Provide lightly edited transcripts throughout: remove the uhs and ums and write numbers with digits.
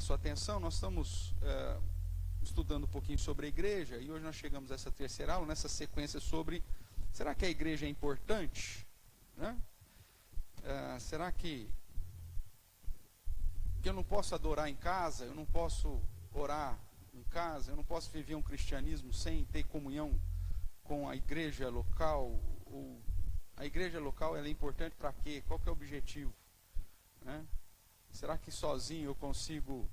chamar sua atenção, nós estamos estudando um pouquinho sobre a igreja, e hoje nós chegamos a essa terceira aula, nessa sequência sobre, será que a igreja é importante? Né? Será que eu não posso adorar em casa, eu não posso orar em casa, eu não posso viver um cristianismo sem ter comunhão com a igreja local? A igreja local, ela é importante para quê? Qual que é o objetivo? Né? Será que sozinho eu consigo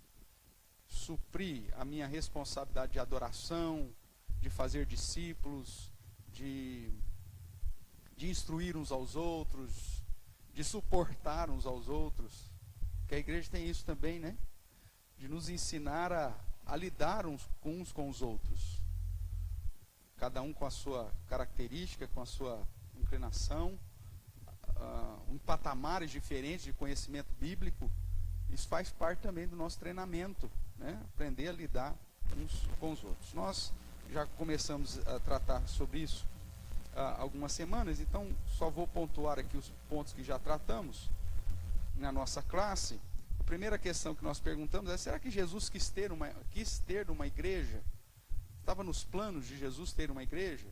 suprir a minha responsabilidade de adoração, de fazer discípulos, de instruir uns aos outros, de suportar uns aos outros? Porque a igreja tem isso também, né? De nos ensinar a lidar uns com os outros. Cada um com a sua característica, com a sua inclinação, em patamares diferentes de conhecimento bíblico. Isso faz parte também do nosso treinamento, né? Aprender a lidar uns com os outros. Nós já começamos a tratar sobre isso há algumas semanas, então só vou pontuar aqui os pontos que já tratamos na nossa classe. A primeira questão que nós perguntamos é: será que Jesus quis ter uma igreja? Estava nos planos de Jesus ter uma igreja?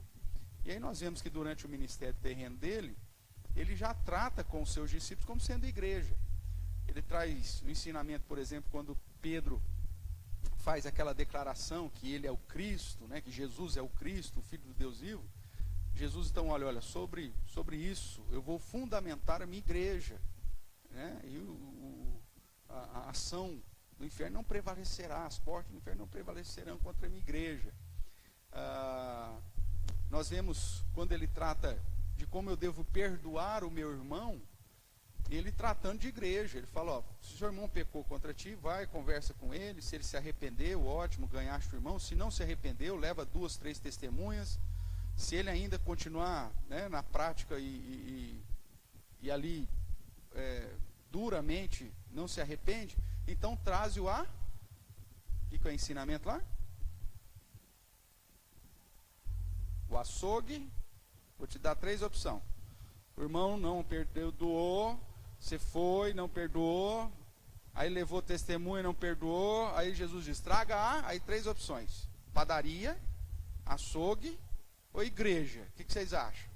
E aí nós vemos que durante o ministério terreno dele, ele já trata com os seus discípulos como sendo igreja. Ele traz o ensinamento, por exemplo, quando Pedro faz aquela declaração que ele é o Cristo, né, que Jesus é o Cristo, o Filho do Deus vivo. Jesus então olha, sobre isso eu vou fundamentar a minha igreja, né? E a ação do inferno não prevalecerá, as portas do inferno não prevalecerão contra a minha igreja. Nós vemos quando ele trata de como eu devo perdoar o meu irmão, ele tratando de igreja. Ele fala: se o seu irmão pecou contra ti, vai, conversa com ele. Se ele se arrependeu, ótimo, ganhaste o irmão. Se não se arrependeu, leva 2, 3 testemunhas. Se ele ainda continuar, né, na prática e ali duramente não se arrepende, então traze-o a... O que é o ensinamento lá? O açougue. Vou te dar 3 opções. O irmão não perdoou, você foi, não perdoou, aí levou testemunha, não perdoou, aí Jesus diz: traga aí 3 opções: padaria, açougue ou igreja. O que vocês acham?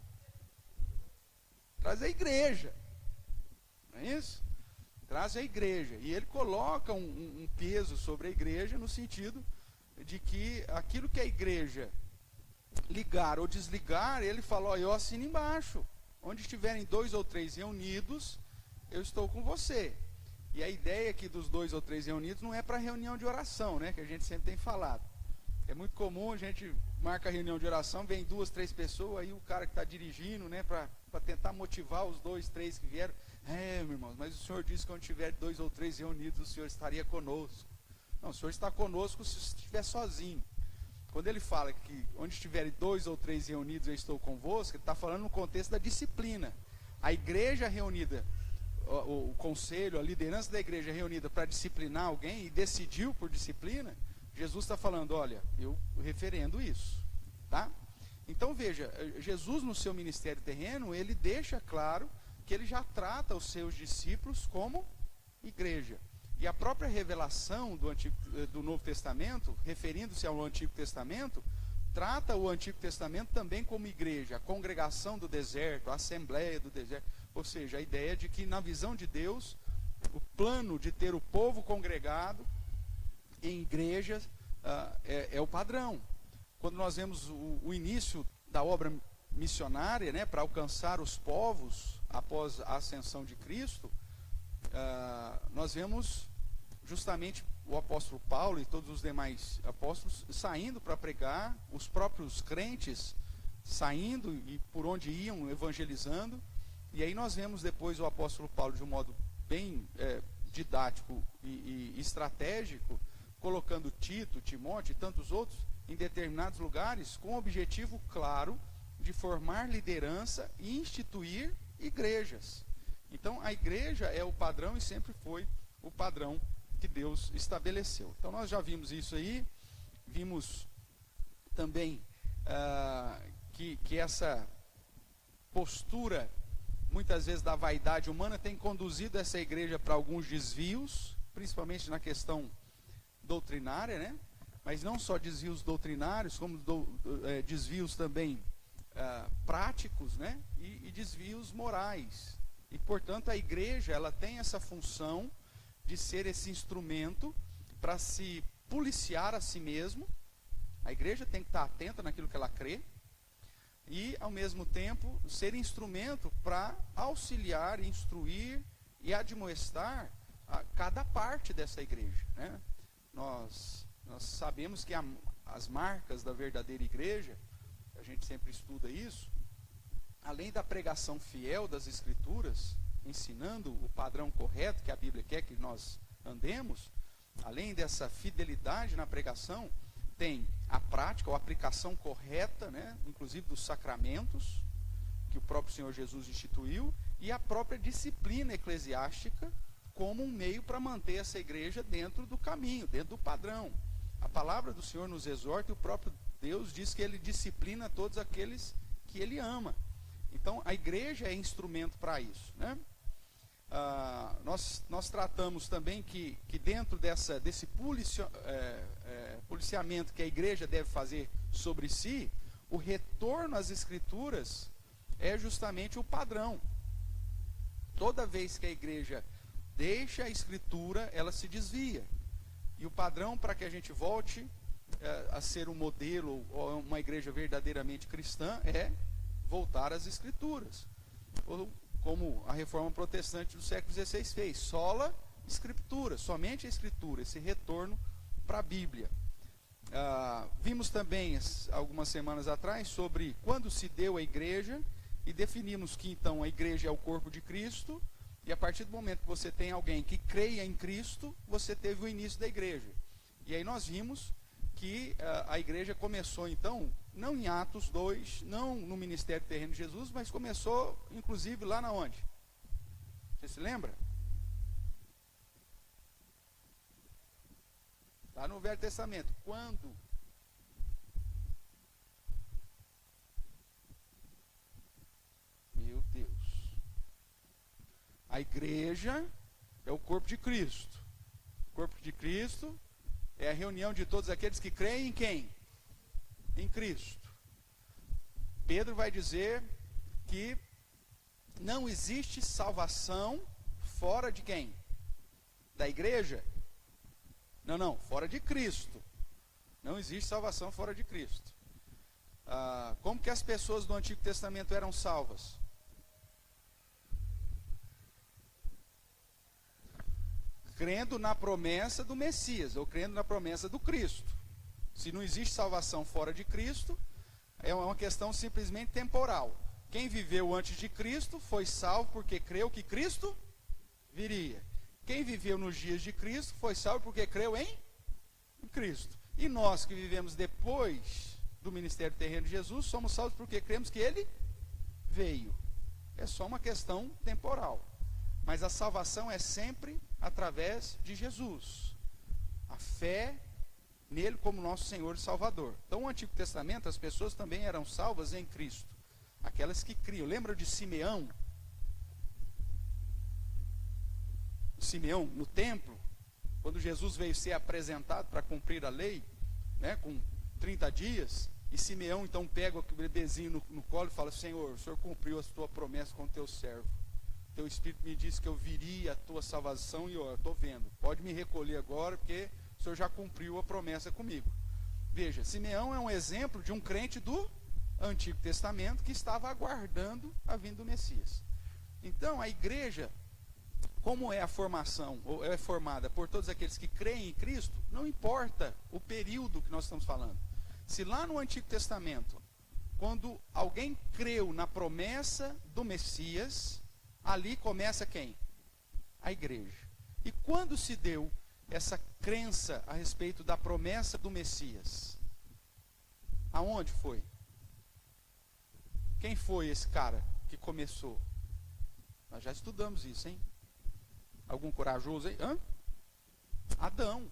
Traz a igreja, não é isso? Traz a igreja. E ele coloca um peso sobre a igreja, no sentido de que aquilo que a igreja ligar ou desligar, ele fala: eu assino embaixo. Onde estiverem 2 ou 3 reunidos, eu estou com você. E a ideia aqui dos 2 ou 3 reunidos não é para reunião de oração, né, que a gente sempre tem falado. É muito comum, a gente marca a reunião de oração, vem 2, 3 pessoas, aí o cara que está dirigindo, né, para tentar motivar os 2, 3 que vieram: meu irmão, mas o Senhor disse que onde tiver 2 ou 3 reunidos, o Senhor estaria conosco. Não, o Senhor está conosco se estiver sozinho. Quando ele fala que onde estiverem 2 ou 3 reunidos, eu estou convosco, ele está falando no contexto da disciplina. A igreja reunida, o conselho, a liderança da igreja reunida para disciplinar alguém e decidiu por disciplina, Jesus está falando: olha, eu referendo isso, tá? Então veja, Jesus no seu ministério terreno, ele deixa claro que ele já trata os seus discípulos como igreja. E a própria revelação do Novo Testamento, referindo-se ao Antigo Testamento, trata o Antigo Testamento também como igreja, a congregação do deserto, a assembleia do deserto. Ou seja, a ideia de que na visão de Deus, o plano de ter o povo congregado em igrejas é o padrão. Quando nós vemos o início da obra missionária, né, para alcançar os povos após a ascensão de Cristo, nós vemos justamente o apóstolo Paulo e todos os demais apóstolos saindo para pregar, os próprios crentes saindo e por onde iam evangelizando. E aí nós vemos depois o apóstolo Paulo, de um modo bem didático e estratégico, colocando Tito, Timóteo e tantos outros em determinados lugares, com o objetivo claro de formar liderança e instituir igrejas. Então a igreja é o padrão e sempre foi o padrão que Deus estabeleceu. Então nós já vimos isso aí, vimos também que essa postura, muitas vezes da vaidade humana, tem conduzido essa igreja para alguns desvios, principalmente na questão doutrinária, né? Mas não só desvios doutrinários, como desvios também práticos, né? E desvios morais. E, portanto, a igreja ela tem essa função de ser esse instrumento para se policiar a si mesmo. A igreja tem que estar atenta naquilo que ela crê e, ao mesmo tempo, ser instrumento para auxiliar, instruir e admoestar a cada parte dessa igreja, né? Nós sabemos que as marcas da verdadeira igreja, a gente sempre estuda isso, além da pregação fiel das Escrituras, ensinando o padrão correto que a Bíblia quer que nós andemos, além dessa fidelidade na pregação, tem a prática, ou a aplicação correta, né, inclusive dos sacramentos, que o próprio Senhor Jesus instituiu, e a própria disciplina eclesiástica, como um meio para manter essa igreja dentro do caminho, dentro do padrão. A palavra do Senhor nos exorta, e o próprio Deus diz que Ele disciplina todos aqueles que Ele ama. Então, a igreja é instrumento para isso, né? Nós tratamos também que dentro desse policiamento que a igreja deve fazer sobre si, o retorno às Escrituras é justamente o padrão. Toda vez que a igreja deixa a Escritura, ela se desvia. E o padrão para que a gente volte a ser um modelo ou uma igreja verdadeiramente cristã é voltar às Escrituras. Ou, como a reforma protestante do século XVI fez, sola Escritura, somente a Escritura, esse retorno para a Bíblia. Vimos também, algumas semanas atrás, sobre quando se deu a igreja, e definimos que então a igreja é o corpo de Cristo, e a partir do momento que você tem alguém que creia em Cristo, você teve o início da igreja. E aí nós vimos que a igreja começou então, não em Atos 2, não no ministério terreno de Jesus, mas começou inclusive lá na onde? Você se lembra? Lá no Velho Testamento. Quando? Meu Deus. A igreja é o corpo de Cristo. O corpo de Cristo é a reunião de todos aqueles que creem em quem? Em Cristo. Pedro vai dizer que não existe salvação fora de quem? Da igreja? Não, fora de Cristo. Não existe salvação fora de Cristo. Como que as pessoas do Antigo Testamento eram salvas? Crendo na promessa do Messias, ou crendo na promessa do Cristo. Se não existe salvação fora de Cristo, é uma questão simplesmente temporal. Quem viveu antes de Cristo foi salvo porque creu que Cristo viria. Quem viveu nos dias de Cristo foi salvo porque creu em Cristo. E nós que vivemos depois do ministério terreno de Jesus, somos salvos porque cremos que Ele veio. É só uma questão temporal. Mas a salvação é sempre através de Jesus. A fé nele como nosso Senhor e Salvador. Então, no Antigo Testamento, as pessoas também eram salvas em Cristo. Aquelas que criam. Lembra de Simeão? Simeão, no templo, quando Jesus veio ser apresentado para cumprir a lei, né, com 30 dias, e Simeão então pega o bebezinho no colo e fala: Senhor, o Senhor cumpriu a tua promessa com o teu servo. Teu Espírito me disse que eu viria a tua salvação e eu estou vendo. Pode me recolher agora, porque o Senhor já cumpriu a promessa comigo. Veja, Simeão é um exemplo de um crente do Antigo Testamento que estava aguardando a vinda do Messias. Então, a igreja, como é a formação, ou é formada por todos aqueles que creem em Cristo, não importa o período que nós estamos falando. Se lá no Antigo Testamento, quando alguém creu na promessa do Messias, ali começa quem? A igreja. E quando se deu essa crença a respeito da promessa do Messias? Aonde foi? Quem foi esse cara que começou? Nós já estudamos isso, hein? Algum corajoso aí? Adão.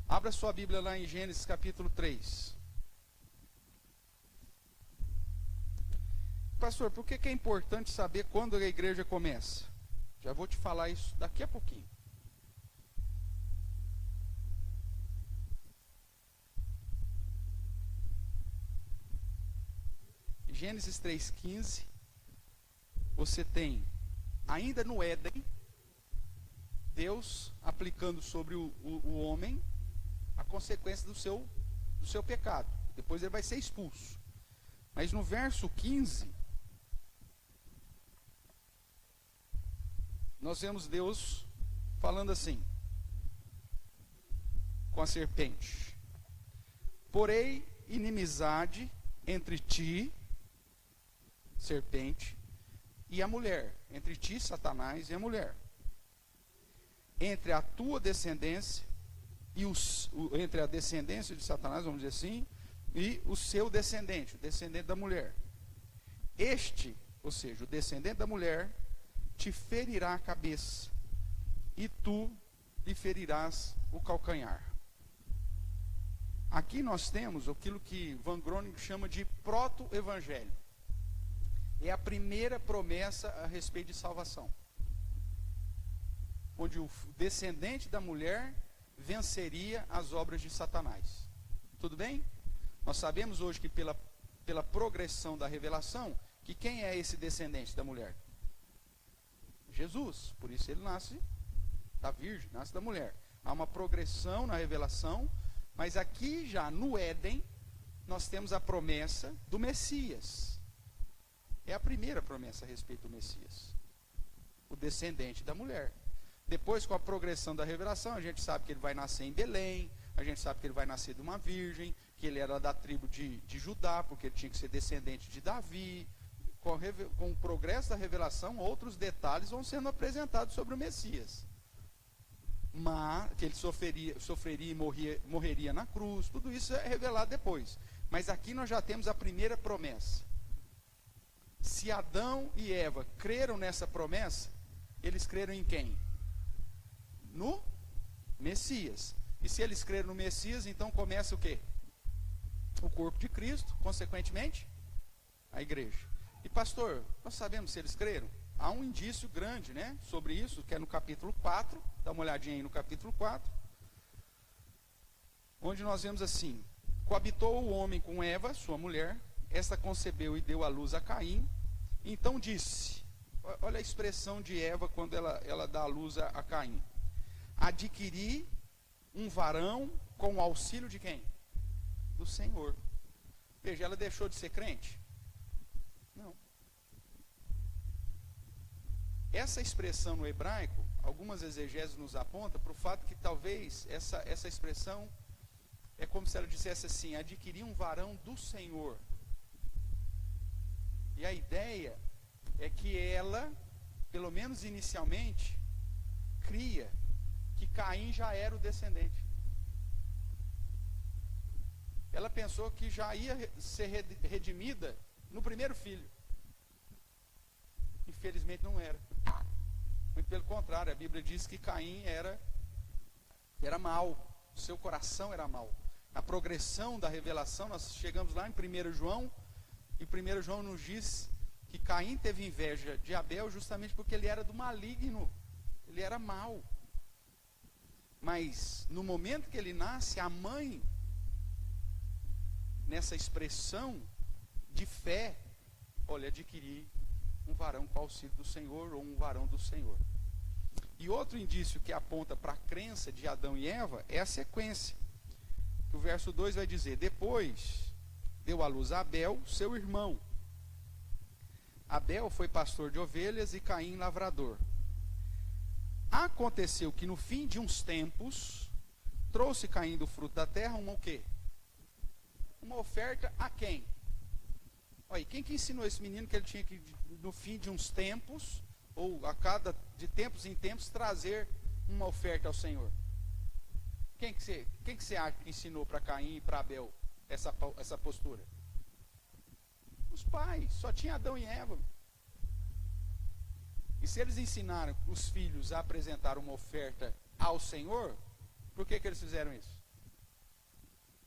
Abra sua Bíblia lá em Gênesis capítulo 3. Pastor, por que é importante saber quando a igreja começa? Já vou te falar isso daqui a pouquinho. Gênesis 3,15, você tem, ainda no Éden, Deus aplicando sobre o homem a consequência do seu pecado. Depois ele vai ser expulso. Mas no verso 15, nós vemos Deus falando assim, com a serpente: porém inimizade entre ti, serpente, e a mulher, entre ti, Satanás, e a mulher, entre a tua descendência e entre a descendência de Satanás, vamos dizer assim, e o seu descendente, o descendente da mulher. Este, ou seja, o descendente da mulher, te ferirá a cabeça, e tu lhe ferirás o calcanhar. Aqui nós temos aquilo que Van Groningen chama de proto-evangelho. É a primeira promessa a respeito de salvação, onde o descendente da mulher venceria as obras de Satanás. Tudo bem? Nós sabemos hoje que pela progressão da revelação, que quem é esse descendente da mulher? Jesus. Por isso ele nasce da virgem, nasce da mulher. Há uma progressão na revelação, mas aqui já no Éden, nós temos a promessa do Messias. É a primeira promessa a respeito do Messias, o descendente da mulher. Depois, com a progressão da revelação, a gente sabe que ele vai nascer em Belém, a gente sabe que ele vai nascer de uma virgem, que ele era da tribo de Judá, porque ele tinha que ser descendente de Davi. Com o progresso da revelação, outros detalhes vão sendo apresentados sobre o Messias. Mas que ele sofreria e morreria na cruz, tudo isso é revelado depois. Mas aqui nós já temos a primeira promessa. Se Adão e Eva creram nessa promessa, eles creram em quem? No Messias. E se eles creram no Messias, então começa o quê? O corpo de Cristo, consequentemente, a igreja. E pastor, nós sabemos se eles creram? Há um indício grande, né, sobre isso, que é no capítulo 4, dá uma olhadinha aí no capítulo 4, onde nós vemos assim: coabitou o homem com Eva, sua mulher, esta concebeu e deu à luz a Caim, então disse, olha a expressão de Eva quando ela dá à luz a Caim: adquiri um varão com o auxílio de quem? Do Senhor. Veja, ela deixou de ser crente? Não. Essa expressão no hebraico, algumas exegeses nos apontam para o fato que talvez essa expressão é como se ela dissesse assim: adquiri um varão do Senhor. E a ideia é que ela, pelo menos inicialmente, cria que Caim já era o descendente. Ela pensou que já ia ser redimida no primeiro filho. Infelizmente não era. Muito pelo contrário, a Bíblia diz que Caim era mau, o seu coração era mau. Na progressão da revelação, nós chegamos lá em 1 João, e 1 João nos diz que Caim teve inveja de Abel justamente porque ele era do maligno, ele era mau. Mas no momento que ele nasce, a mãe, nessa expressão de fé, olha, adquirir um varão com auxílio do Senhor, ou um varão do Senhor. E outro indício que aponta para a crença de Adão e Eva é a sequência. Que o verso 2 vai dizer: depois deu à luz a Abel, seu irmão. Abel foi pastor de ovelhas e Caim lavrador. Aconteceu que no fim de uns tempos, trouxe Caim do fruto da terra o quê? Uma oferta a quem? Olha, quem que ensinou esse menino que ele tinha que, no fim de uns tempos, ou de tempos em tempos, trazer uma oferta ao Senhor? Quem que você acha que ensinou para Caim e para Abel essa postura? Os pais, só tinha Adão e Eva. E se eles ensinaram os filhos a apresentar uma oferta ao Senhor, por que eles fizeram isso?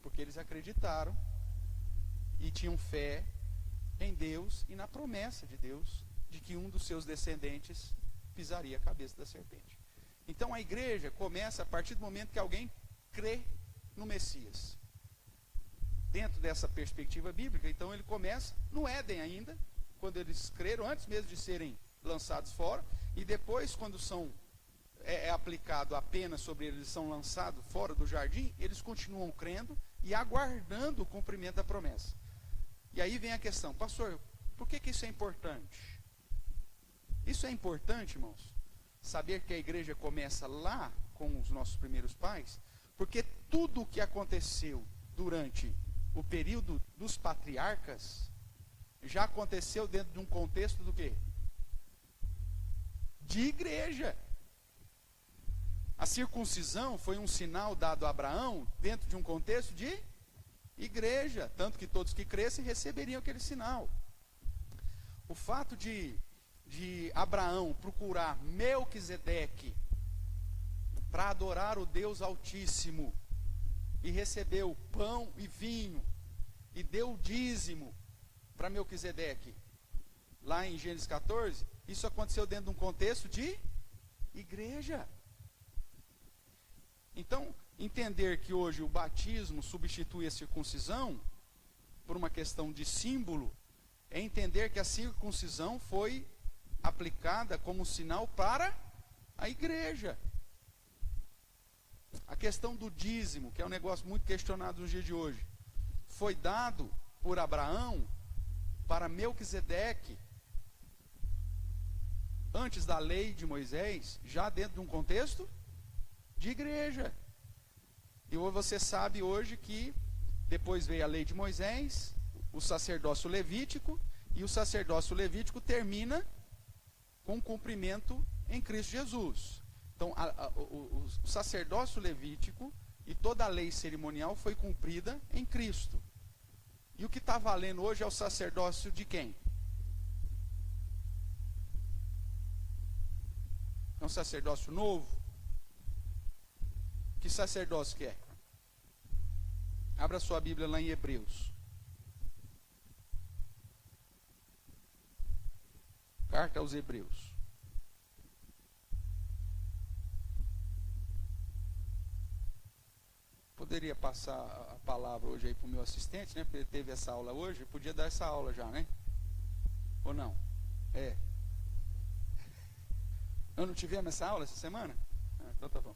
Porque eles acreditaram e tinham fé em Deus e na promessa de Deus de que um dos seus descendentes pisaria a cabeça da serpente. Então a igreja começa a partir do momento que alguém crê no Messias. dentro dessa perspectiva bíblica. Então ele começa no Éden ainda, quando eles creram, antes mesmo de serem lançados fora, e depois, quando é aplicado a pena sobre eles, são lançados fora do jardim, eles continuam crendo e aguardando o cumprimento da promessa. E aí vem a questão, pastor, por que isso é importante? Isso é importante, irmãos, saber que a igreja começa lá com os nossos primeiros pais, porque tudo o que aconteceu durante o período dos patriarcas já aconteceu dentro de um contexto do quê? De igreja. A circuncisão foi um sinal dado a Abraão dentro de um contexto de igreja, tanto que todos que crescem receberiam aquele sinal. O fato de Abraão procurar Melquisedeque para adorar o Deus Altíssimo e receber o pão e vinho e deu o dízimo para Melquisedeque, lá em Gênesis 14, isso aconteceu dentro de um contexto de igreja. Então, entender que hoje o batismo substitui a circuncisão, por uma questão de símbolo, é entender que a circuncisão foi aplicada como sinal para a igreja. A questão do dízimo, que é um negócio muito questionado nos dias de hoje, foi dado por Abraão para Melquisedeque, antes da lei de Moisés, já dentro de um contexto de igreja. E você sabe hoje que depois veio a lei de Moisés, o sacerdócio levítico, e o sacerdócio levítico termina com o cumprimento em Cristo Jesus. Então, o sacerdócio levítico e toda a lei cerimonial foi cumprida em Cristo. E o que está valendo hoje é o sacerdócio de quem? É um sacerdócio novo? Que sacerdócio que é? Abra sua Bíblia lá em Hebreus. Carta aos Hebreus. Poderia passar a palavra hoje aí para o meu assistente, né? Porque ele teve essa aula hoje, eu podia dar essa aula já, né? Ou não? É. Eu não tivemos essa aula essa semana? Ah, então tá bom.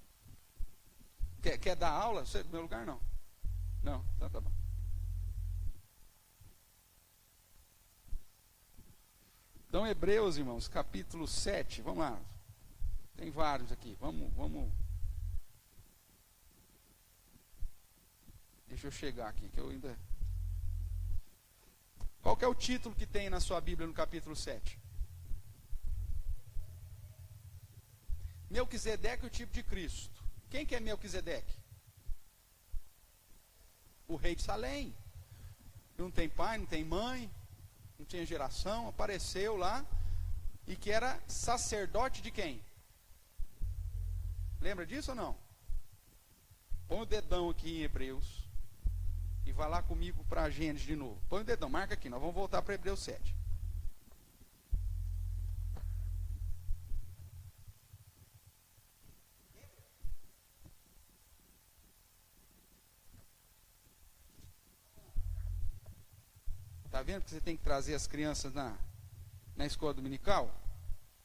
Quer dar aula? Você, no meu lugar não. Não, então tá bom. Então, Hebreus, irmãos, capítulo 7, vamos lá. Tem vários aqui, vamos. Deixa eu chegar aqui, que eu ainda... Qual que é o título que tem na sua Bíblia no capítulo 7? Melquisedeque é o tipo de Cristo. Quem que é Melquisedeque? O rei de Salém. Não tem pai, não tem mãe, não tinha geração, apareceu lá, e que era sacerdote de quem? Lembra disso ou não? Põe o dedão aqui em Hebreus, e vai lá comigo para Gênesis de novo. Põe o dedão, marca aqui, nós vamos voltar para Hebreus 7. Está vendo que você tem que trazer as crianças na escola dominical?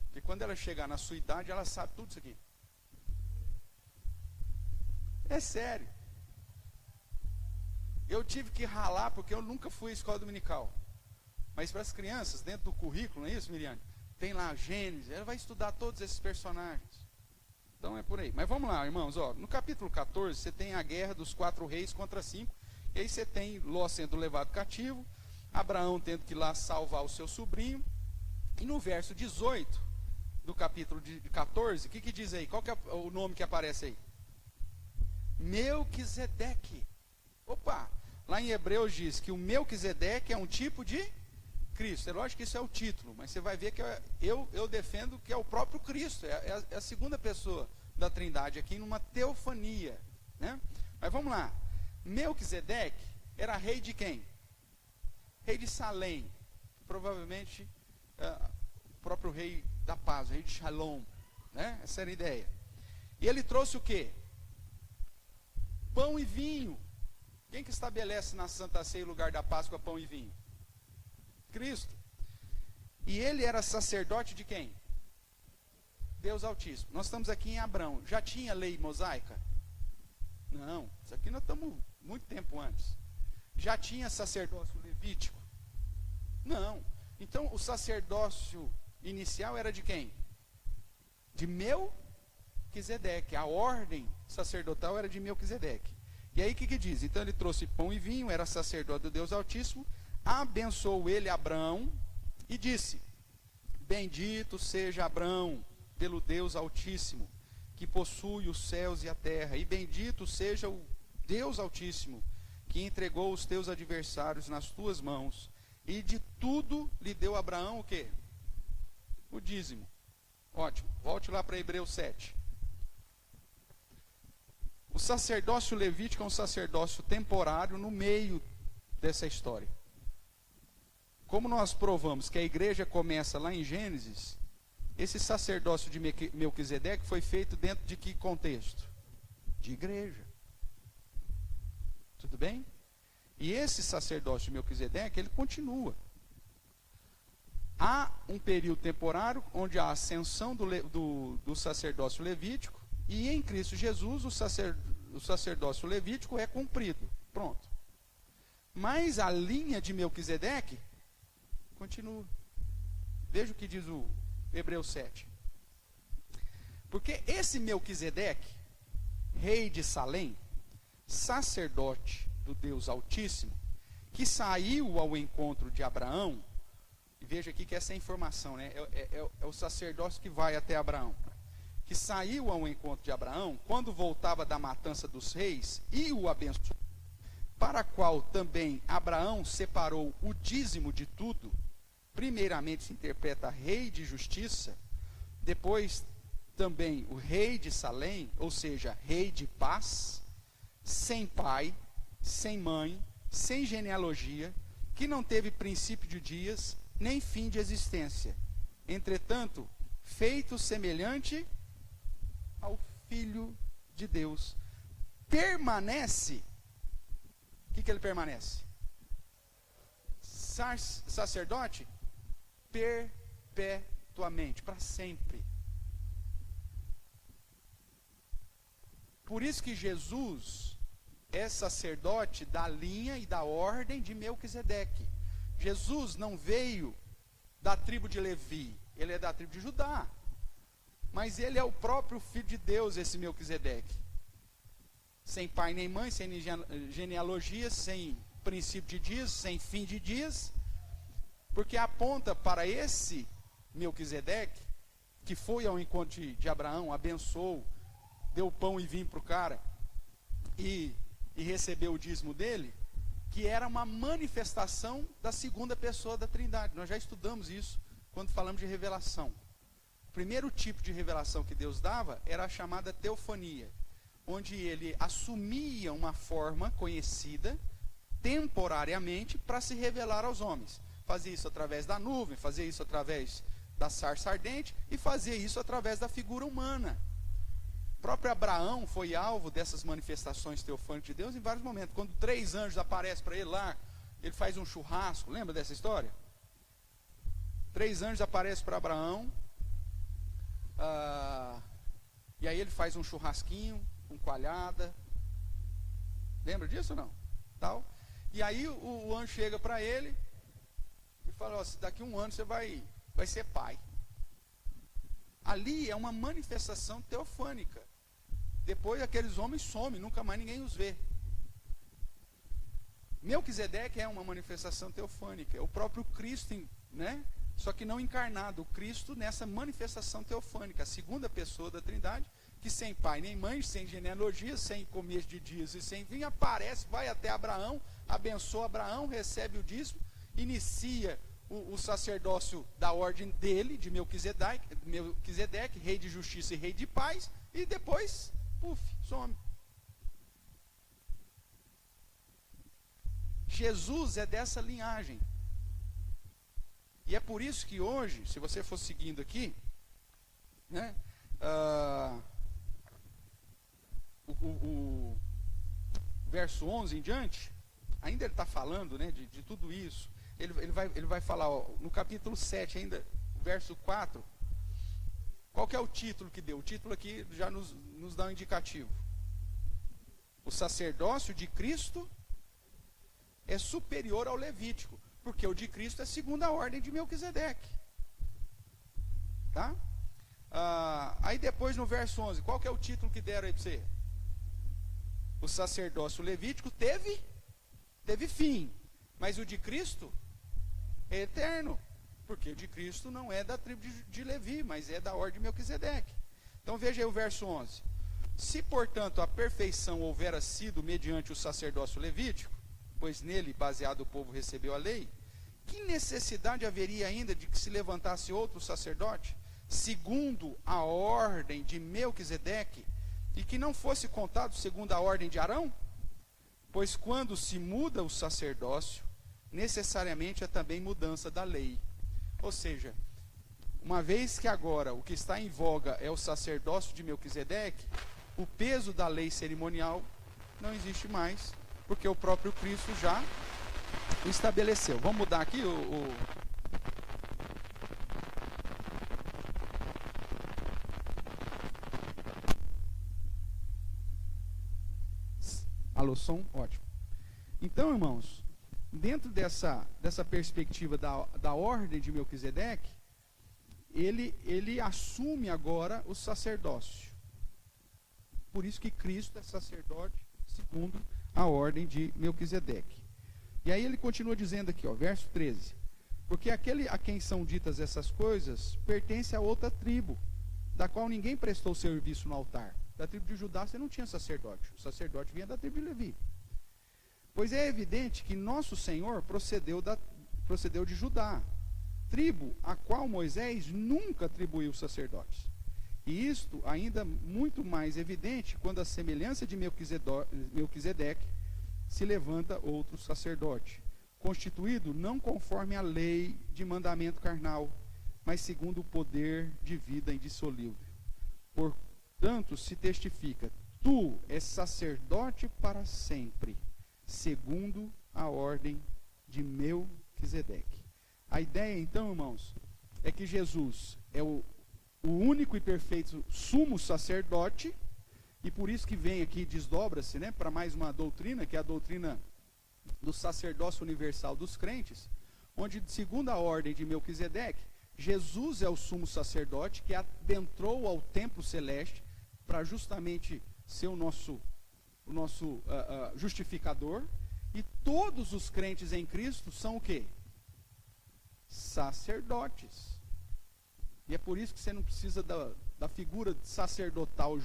Porque quando ela chegar na sua idade, ela sabe tudo isso aqui. É sério. Eu tive que ralar porque eu nunca fui à escola dominical. Mas para as crianças, dentro do currículo, não é isso, Miriam? Tem lá Gênesis, ela vai estudar todos esses personagens. Então é por aí. Mas vamos lá, irmãos. Ó, no capítulo 14, você tem a guerra dos 4 reis contra 5. E aí você tem Ló sendo levado cativo, Abraão tendo que ir lá salvar o seu sobrinho. E no verso 18 do capítulo 14, o que diz aí? Qual que é o nome que aparece aí? Melquisedeque. Opa! Lá em Hebreus diz que o Melquisedeque é um tipo de Cristo. É lógico que isso é o título, mas você vai ver que eu defendo que é o próprio Cristo. É a segunda pessoa da Trindade aqui numa teofania, né? Mas vamos lá. Melquisedeque era rei de quem? Rei de Salém. Provavelmente o próprio rei da paz, o rei de Shalom, né? Essa era a ideia. E ele trouxe o quê? Pão e vinho. Quem que estabelece na Santa Ceia o lugar da Páscoa pão e vinho? Cristo. E ele era sacerdote de quem? Deus Altíssimo. Nós estamos aqui em Abrão. Já tinha lei mosaica? Não. Isso aqui nós estamos muito tempo antes. Já tinha sacerdócio levítico? Não. Então o sacerdócio inicial era de quem? De Melquisedeque. A ordem sacerdotal era de Melquisedeque. E aí o que diz? Então ele trouxe pão e vinho, era sacerdote do Deus Altíssimo, abençoou ele Abrão e disse: bendito seja Abrão pelo Deus Altíssimo, que possui os céus e a terra, e bendito seja o Deus Altíssimo, que entregou os teus adversários nas tuas mãos, e de tudo lhe deu Abraão o quê? O dízimo. Ótimo, volte lá para Hebreus 7. O sacerdócio levítico é um sacerdócio temporário no meio dessa história. Como nós provamos que a igreja começa lá em Gênesis, esse sacerdócio de Melquisedeque foi feito dentro de que contexto? De igreja. Tudo bem? E esse sacerdócio de Melquisedeque, ele continua. Há um período temporário onde há a ascensão do sacerdócio levítico, e em Cristo Jesus o sacerdócio levítico é cumprido. Pronto. Mas a linha de Melquisedeque continua. Veja o que diz o Hebreus 7. Porque esse Melquisedeque, rei de Salém, sacerdote do Deus Altíssimo, que saiu ao encontro de Abraão, e veja aqui que essa é a informação, né? É o sacerdócio que vai até Abraão, que saiu ao encontro de Abraão, quando voltava da matança dos reis, e o abençoou, para a qual também Abraão separou o dízimo de tudo. Primeiramente se interpreta rei de justiça, depois também o rei de Salém, ou seja, rei de paz, sem pai, sem mãe, sem genealogia, que não teve princípio de dias, nem fim de existência. Entretanto, feito semelhante ao Filho de Deus, permanece. O que ele permanece? Sacerdote perpetuamente, para sempre. Por isso que Jesus é sacerdote da linha e da ordem de Melquisedeque. Jesus não veio da tribo de Levi, ele é da tribo de Judá. Mas ele é o próprio Filho de Deus, esse Melquisedeque. Sem pai nem mãe, sem genealogia, sem princípio de dias, sem fim de dias. Porque aponta para esse Melquisedeque, que foi ao encontro de Abraão, abençoou, deu pão e vinho para o cara, e recebeu o dízimo dele, que era uma manifestação da segunda pessoa da Trindade. Nós já estudamos isso quando falamos de revelação. O primeiro tipo de revelação que Deus dava era a chamada teofania, onde ele assumia uma forma conhecida temporariamente para se revelar aos homens. Fazia isso através da nuvem, fazia isso através da sarça ardente e fazia isso através da figura humana. O próprio Abraão foi alvo dessas manifestações teofânicas de Deus em vários momentos. Quando 3 anjos aparecem para ele lá, ele faz um churrasco. Lembra dessa história? 3 anjos aparecem para Abraão, e aí ele faz um churrasquinho, com coalhada. Lembra disso ou não? Tal. E aí o anjo chega para ele e fala: ó, daqui a 1 ano você vai ser pai. Ali é uma manifestação teofânica. Depois aqueles homens somem, nunca mais ninguém os vê. Melquisedeque é uma manifestação teofânica, é o próprio Cristo, né? Só que não encarnado, o Cristo nessa manifestação teofânica, a segunda pessoa da Trindade, que sem pai nem mãe, sem genealogia, sem começo de dias e sem fim, aparece, vai até Abraão, abençoa Abraão, recebe o dízimo, inicia o sacerdócio da ordem dele, de Melquisedeque, rei de justiça e rei de paz, e depois, some. Jesus é dessa linhagem. E é por isso que hoje, se você for seguindo aqui, né, verso 11 em diante, ainda ele está falando, né, de tudo isso. Ele vai falar, ó, no capítulo 7 ainda, verso 4, qual que é o título que deu? O título aqui já nos dá um indicativo. O sacerdócio de Cristo é superior ao levítico, porque o de Cristo é segundo a ordem de Melquisedeque. Tá? Aí depois no verso 11, qual que é o título que deram aí para você? O sacerdócio levítico teve fim, mas o de Cristo é eterno, porque o de Cristo não é da tribo de Levi, mas é da ordem de Melquisedeque. Então veja aí o verso 11. Se, portanto, a perfeição houvera sido mediante o sacerdócio levítico, pois nele, baseado, o povo recebeu a lei, que necessidade haveria ainda de que se levantasse outro sacerdote, segundo a ordem de Melquisedeque, e que não fosse contado segundo a ordem de Arão? Pois quando se muda o sacerdócio, necessariamente é também mudança da lei. Ou seja, uma vez que agora o que está em voga é o sacerdócio de Melquisedeque, o peso da lei cerimonial não existe mais, porque o próprio Cristo já o estabeleceu. Vamos mudar aqui Alô, som? Ótimo. Então, irmãos, dentro dessa perspectiva da ordem de Melquisedeque, ele assume agora o sacerdócio. Por isso que Cristo é sacerdote segundo a ordem de Melquisedeque. E aí ele continua dizendo aqui, ó, verso 13. Porque aquele a quem são ditas essas coisas pertence a outra tribo, da qual ninguém prestou serviço no altar. Da tribo de Judá você não tinha sacerdote. O sacerdote vinha da tribo de Levi. Pois é evidente que nosso Senhor procedeu de Judá, tribo a qual Moisés nunca atribuiu sacerdotes. E isto ainda muito mais evidente quando a semelhança de Melquisedeque se levanta outro sacerdote, constituído não conforme a lei de mandamento carnal, mas segundo o poder de vida indissolúvel. Portanto, se testifica, tu és sacerdote para sempre, segundo a ordem de Melquisedeque. A ideia, então, irmãos, é que Jesus é o único e perfeito sumo sacerdote, e por isso que vem aqui, desdobra-se, né, para mais uma doutrina, que é a doutrina do sacerdócio universal dos crentes, onde, segundo a ordem de Melquisedeque, Jesus é o sumo sacerdote que adentrou ao templo celeste para justamente ser o nosso justificador, e todos os crentes em Cristo são o quê? Sacerdotes. E é por isso que você não precisa da figura sacerdotal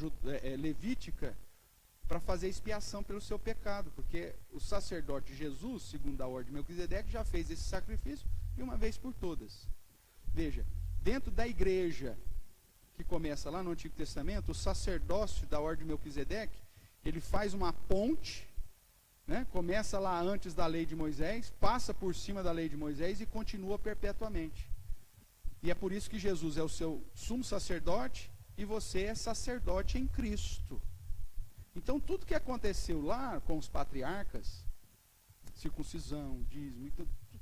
levítica para fazer expiação pelo seu pecado, porque o sacerdote Jesus, segundo a ordem de Melquisedeque, já fez esse sacrifício de uma vez por todas. Veja, dentro da igreja que começa lá no Antigo Testamento, o sacerdócio da ordem de Melquisedeque, ele faz uma ponte, né, começa lá antes da lei de Moisés, passa por cima da lei de Moisés e continua perpetuamente. E é por isso que Jesus é o seu sumo sacerdote e você é sacerdote em Cristo. Então tudo que aconteceu lá com os patriarcas, circuncisão, dízimo,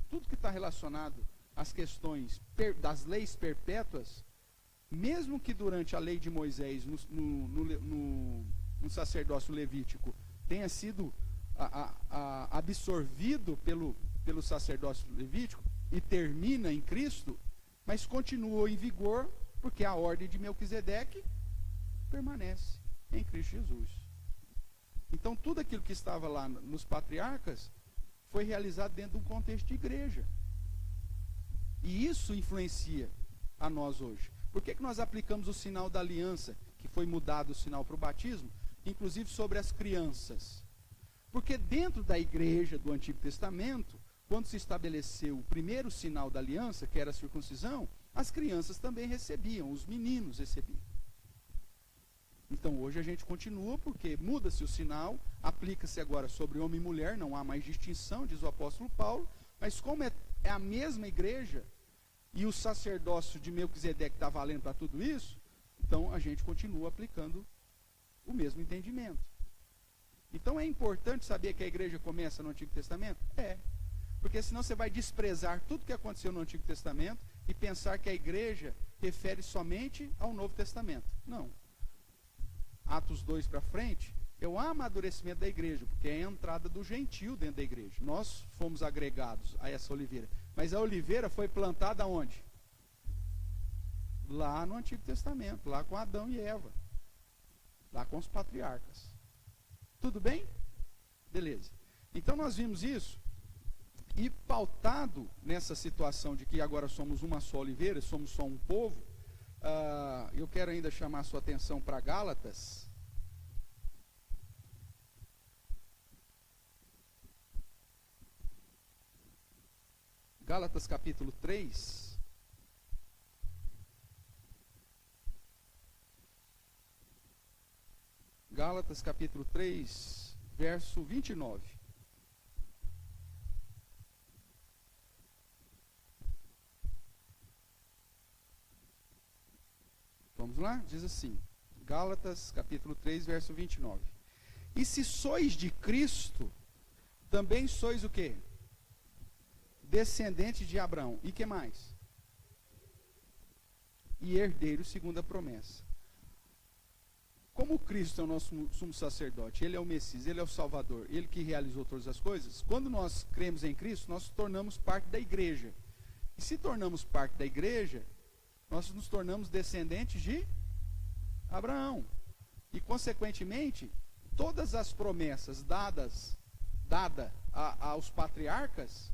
tudo que está relacionado às questões das leis perpétuas, mesmo que durante a lei de Moisés, no sacerdócio levítico, tenha sido absorvido pelo sacerdócio levítico e termina em Cristo, mas continuou em vigor, porque a ordem de Melquisedeque permanece em Cristo Jesus. Então tudo aquilo que estava lá nos patriarcas foi realizado dentro de um contexto de igreja. E isso influencia a nós hoje. Por que nós aplicamos o sinal da aliança, que foi mudado o sinal para o batismo, inclusive sobre as crianças? Porque dentro da igreja do Antigo Testamento, quando se estabeleceu o primeiro sinal da aliança, que era a circuncisão, as crianças também recebiam, os meninos recebiam. Então hoje a gente continua, porque muda-se o sinal, aplica-se agora sobre homem e mulher, não há mais distinção, diz o apóstolo Paulo, mas como é a mesma igreja, e o sacerdócio de Melquisedeque está valendo para tudo isso, então a gente continua aplicando o mesmo entendimento. Então é importante saber que a igreja começa no Antigo Testamento? É. Porque senão você vai desprezar tudo que aconteceu no Antigo Testamento e pensar que a igreja refere somente ao Novo Testamento. Não. Atos 2 para frente é o amadurecimento da igreja, porque é a entrada do gentio dentro da igreja. Nós fomos agregados a essa oliveira. Mas a oliveira foi plantada onde? Lá no Antigo Testamento, lá com Adão e Eva. Lá com os patriarcas. Tudo bem? Beleza. Então nós vimos isso. E pautado nessa situação de que agora somos uma só oliveira, somos só um povo, eu quero ainda chamar a sua atenção para Gálatas. Gálatas capítulo 3. Gálatas capítulo 3, verso 29. Vamos lá? Diz assim, Gálatas capítulo 3, verso 29. E se sois de Cristo, também sois o quê? Descendente de Abraão. E que mais? E herdeiro segundo a promessa. Como Cristo é o nosso sumo sacerdote, Ele é o Messias, Ele é o Salvador, Ele que realizou todas as coisas, quando nós cremos em Cristo, nós nos tornamos parte da igreja. E se tornamos parte da igreja, nós nos tornamos descendentes de Abraão. E, consequentemente, todas as promessas dadas aos patriarcas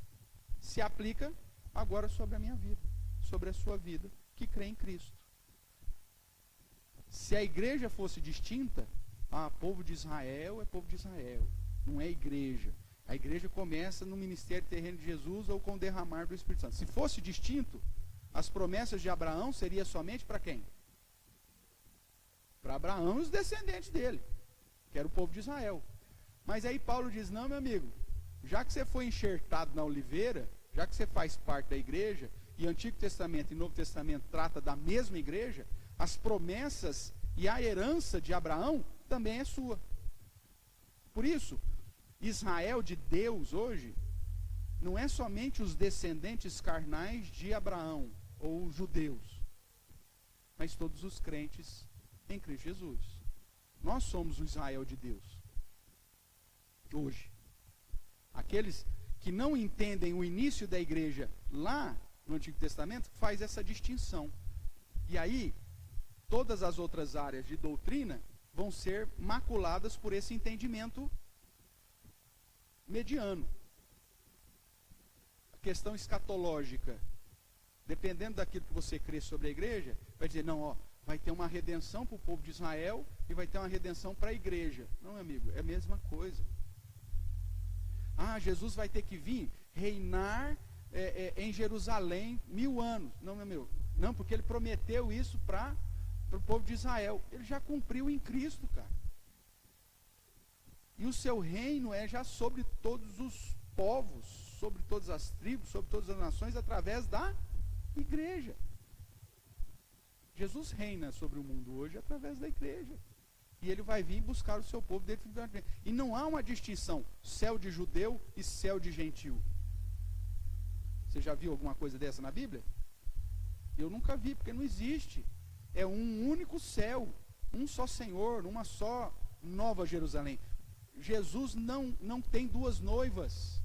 se aplica agora sobre a minha vida, sobre a sua vida, que crê em Cristo. Se a igreja fosse distinta, povo de Israel é povo de Israel, não é igreja. A igreja começa no ministério terreno de Jesus ou com o derramar do Espírito Santo. Se fosse distinto, as promessas de Abraão seriam somente para quem? Para Abraão e os descendentes dele, que era o povo de Israel. Mas aí Paulo diz, não, meu amigo, já que você foi enxertado na oliveira, já que você faz parte da igreja, e Antigo Testamento e Novo Testamento trata da mesma igreja, as promessas e a herança de Abraão também é sua. Por isso, Israel de Deus hoje, não é somente os descendentes carnais de Abraão, ou os judeus, mas todos os crentes em Cristo Jesus. Nós somos o Israel de Deus. Hoje. Aqueles que não entendem o início da igreja lá no Antigo Testamento, faz essa distinção. E aí, todas as outras áreas de doutrina vão ser maculadas por esse entendimento mediano. A questão escatológica, dependendo daquilo que você crê sobre a igreja, vai dizer, não, vai ter uma redenção para o povo de Israel e vai ter uma redenção para a igreja. Não, meu amigo, é a mesma coisa. Jesus vai ter que vir reinar em Jerusalém 1000 anos. Não, meu amigo, não, porque ele prometeu isso para o povo de Israel. Ele já cumpriu em Cristo, cara. E o seu reino é já sobre todos os povos, sobre todas as tribos, sobre todas as nações, através da igreja. Jesus reina sobre o mundo hoje através da igreja. E ele vai vir buscar o seu povo definitivamente. E não há uma distinção, céu de judeu e céu de gentil. Você já viu alguma coisa dessa na Bíblia? Eu nunca vi, porque não existe. É um único céu, um só Senhor, uma só nova Jerusalém. Jesus não tem duas noivas.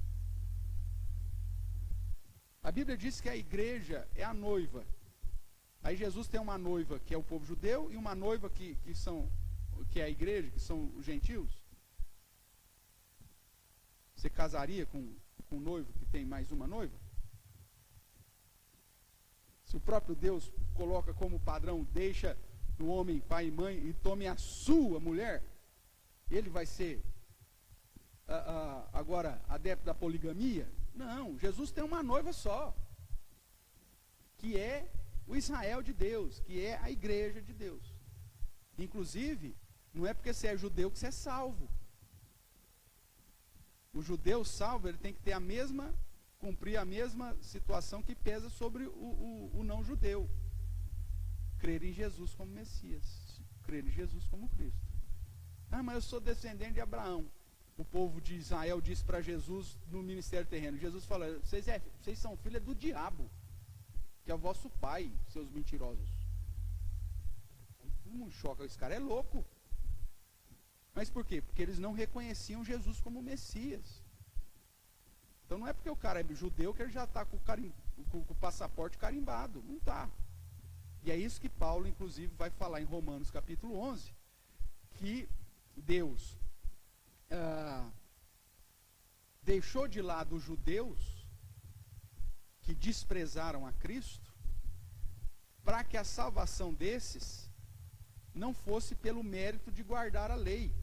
A Bíblia diz que a igreja é a noiva. Aí Jesus tem uma noiva que é o povo judeu e uma noiva que é a igreja, que são os gentios. Você casaria com um noivo que tem mais uma noiva? Se o próprio Deus coloca como padrão, deixa o homem pai e mãe e tome a sua mulher, ele vai ser agora adepto da poligamia? Não, Jesus tem uma noiva só, que é o Israel de Deus, que é a igreja de Deus. Inclusive, não é porque você é judeu que você é salvo. O judeu salvo, ele tem que ter cumprir a mesma situação que pesa sobre o não judeu. Crer em Jesus como Messias, crer em Jesus como Cristo. Mas eu sou descendente de Abraão. o povo de Israel disse para Jesus no ministério terreno. Jesus falou: vocês são filhos do diabo, que é o vosso pai, seus mentirosos. Todo mundo choca, esse cara é louco. Mas por quê? Porque eles não reconheciam Jesus como Messias. Então não é porque o cara é judeu que ele já está com o passaporte carimbado. Não está. E é isso que Paulo, inclusive, vai falar em Romanos capítulo 11, que Deus deixou de lado os judeus que desprezaram a Cristo, para que a salvação desses não fosse pelo mérito de guardar a lei,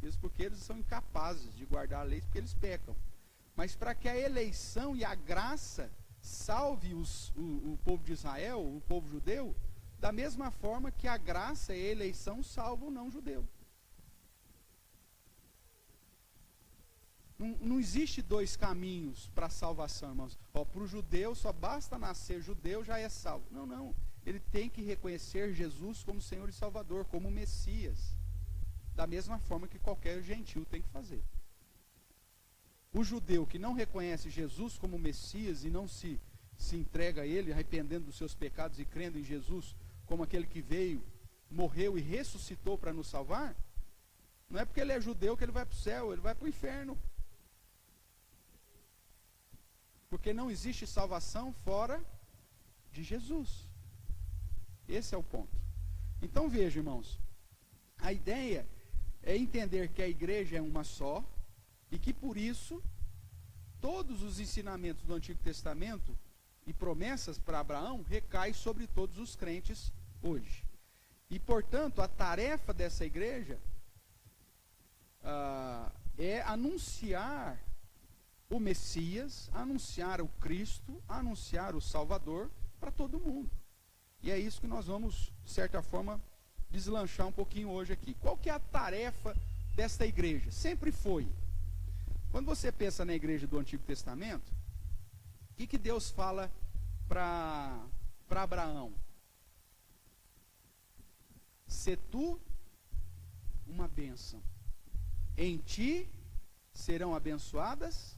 mesmo porque eles são incapazes de guardar a lei, porque eles pecam, mas para que a eleição e a graça salve o povo de Israel, o povo judeu, da mesma forma que a graça e a eleição salvam o não judeu. Não existe dois caminhos para a salvação, irmãos. Para o judeu só basta nascer judeu, já é salvo. Não. Ele tem que reconhecer Jesus como Senhor e Salvador, como Messias. Da mesma forma que qualquer gentil tem que fazer. O judeu que não reconhece Jesus como Messias e não se entrega a Ele, arrependendo dos seus pecados e crendo em Jesus como aquele que veio, morreu e ressuscitou para nos salvar, não é porque ele é judeu que ele vai para o céu, ele vai para o inferno. Porque não existe salvação fora de Jesus. Esse é o ponto. Então veja, irmãos, a ideia é entender que a igreja é uma só, e que por isso, todos os ensinamentos do Antigo Testamento e promessas para Abraão recaem sobre todos os crentes hoje. E portanto, a tarefa dessa igreja é anunciar o Messias, anunciar o Cristo, anunciar o Salvador para todo mundo. E é isso que nós vamos, de certa forma, deslanchar um pouquinho hoje aqui. Qual que é a tarefa desta igreja? Sempre foi. Quando você pensa na igreja do Antigo Testamento, o que Deus fala para Abraão? Se tu uma bênção, em ti serão abençoadas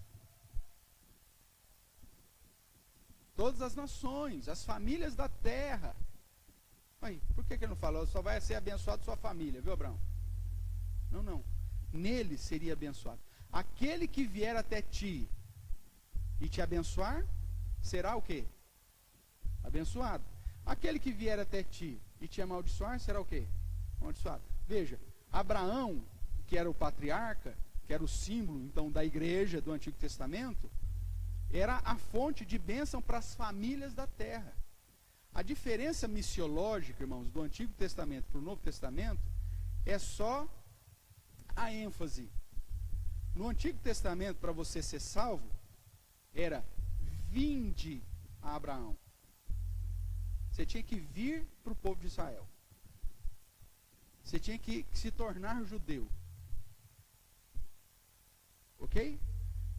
todas as nações, as famílias da terra. Aí, por que ele não falou? Só vai ser abençoado sua família, viu, Abraão? Não. Nele seria abençoado. Aquele que vier até ti e te abençoar, será o quê? Abençoado. Aquele que vier até ti e te amaldiçoar, será o quê? Amaldiçoado. Veja, Abraão, que era o patriarca, que era o símbolo, então, da igreja do Antigo Testamento, era a fonte de bênção para as famílias da terra. A diferença missiológica, irmãos, do Antigo Testamento para o Novo Testamento, é só a ênfase. No Antigo Testamento, para você ser salvo, era: vinde a Abraão. Você tinha que vir para o povo de Israel. Você tinha que se tornar judeu. Ok?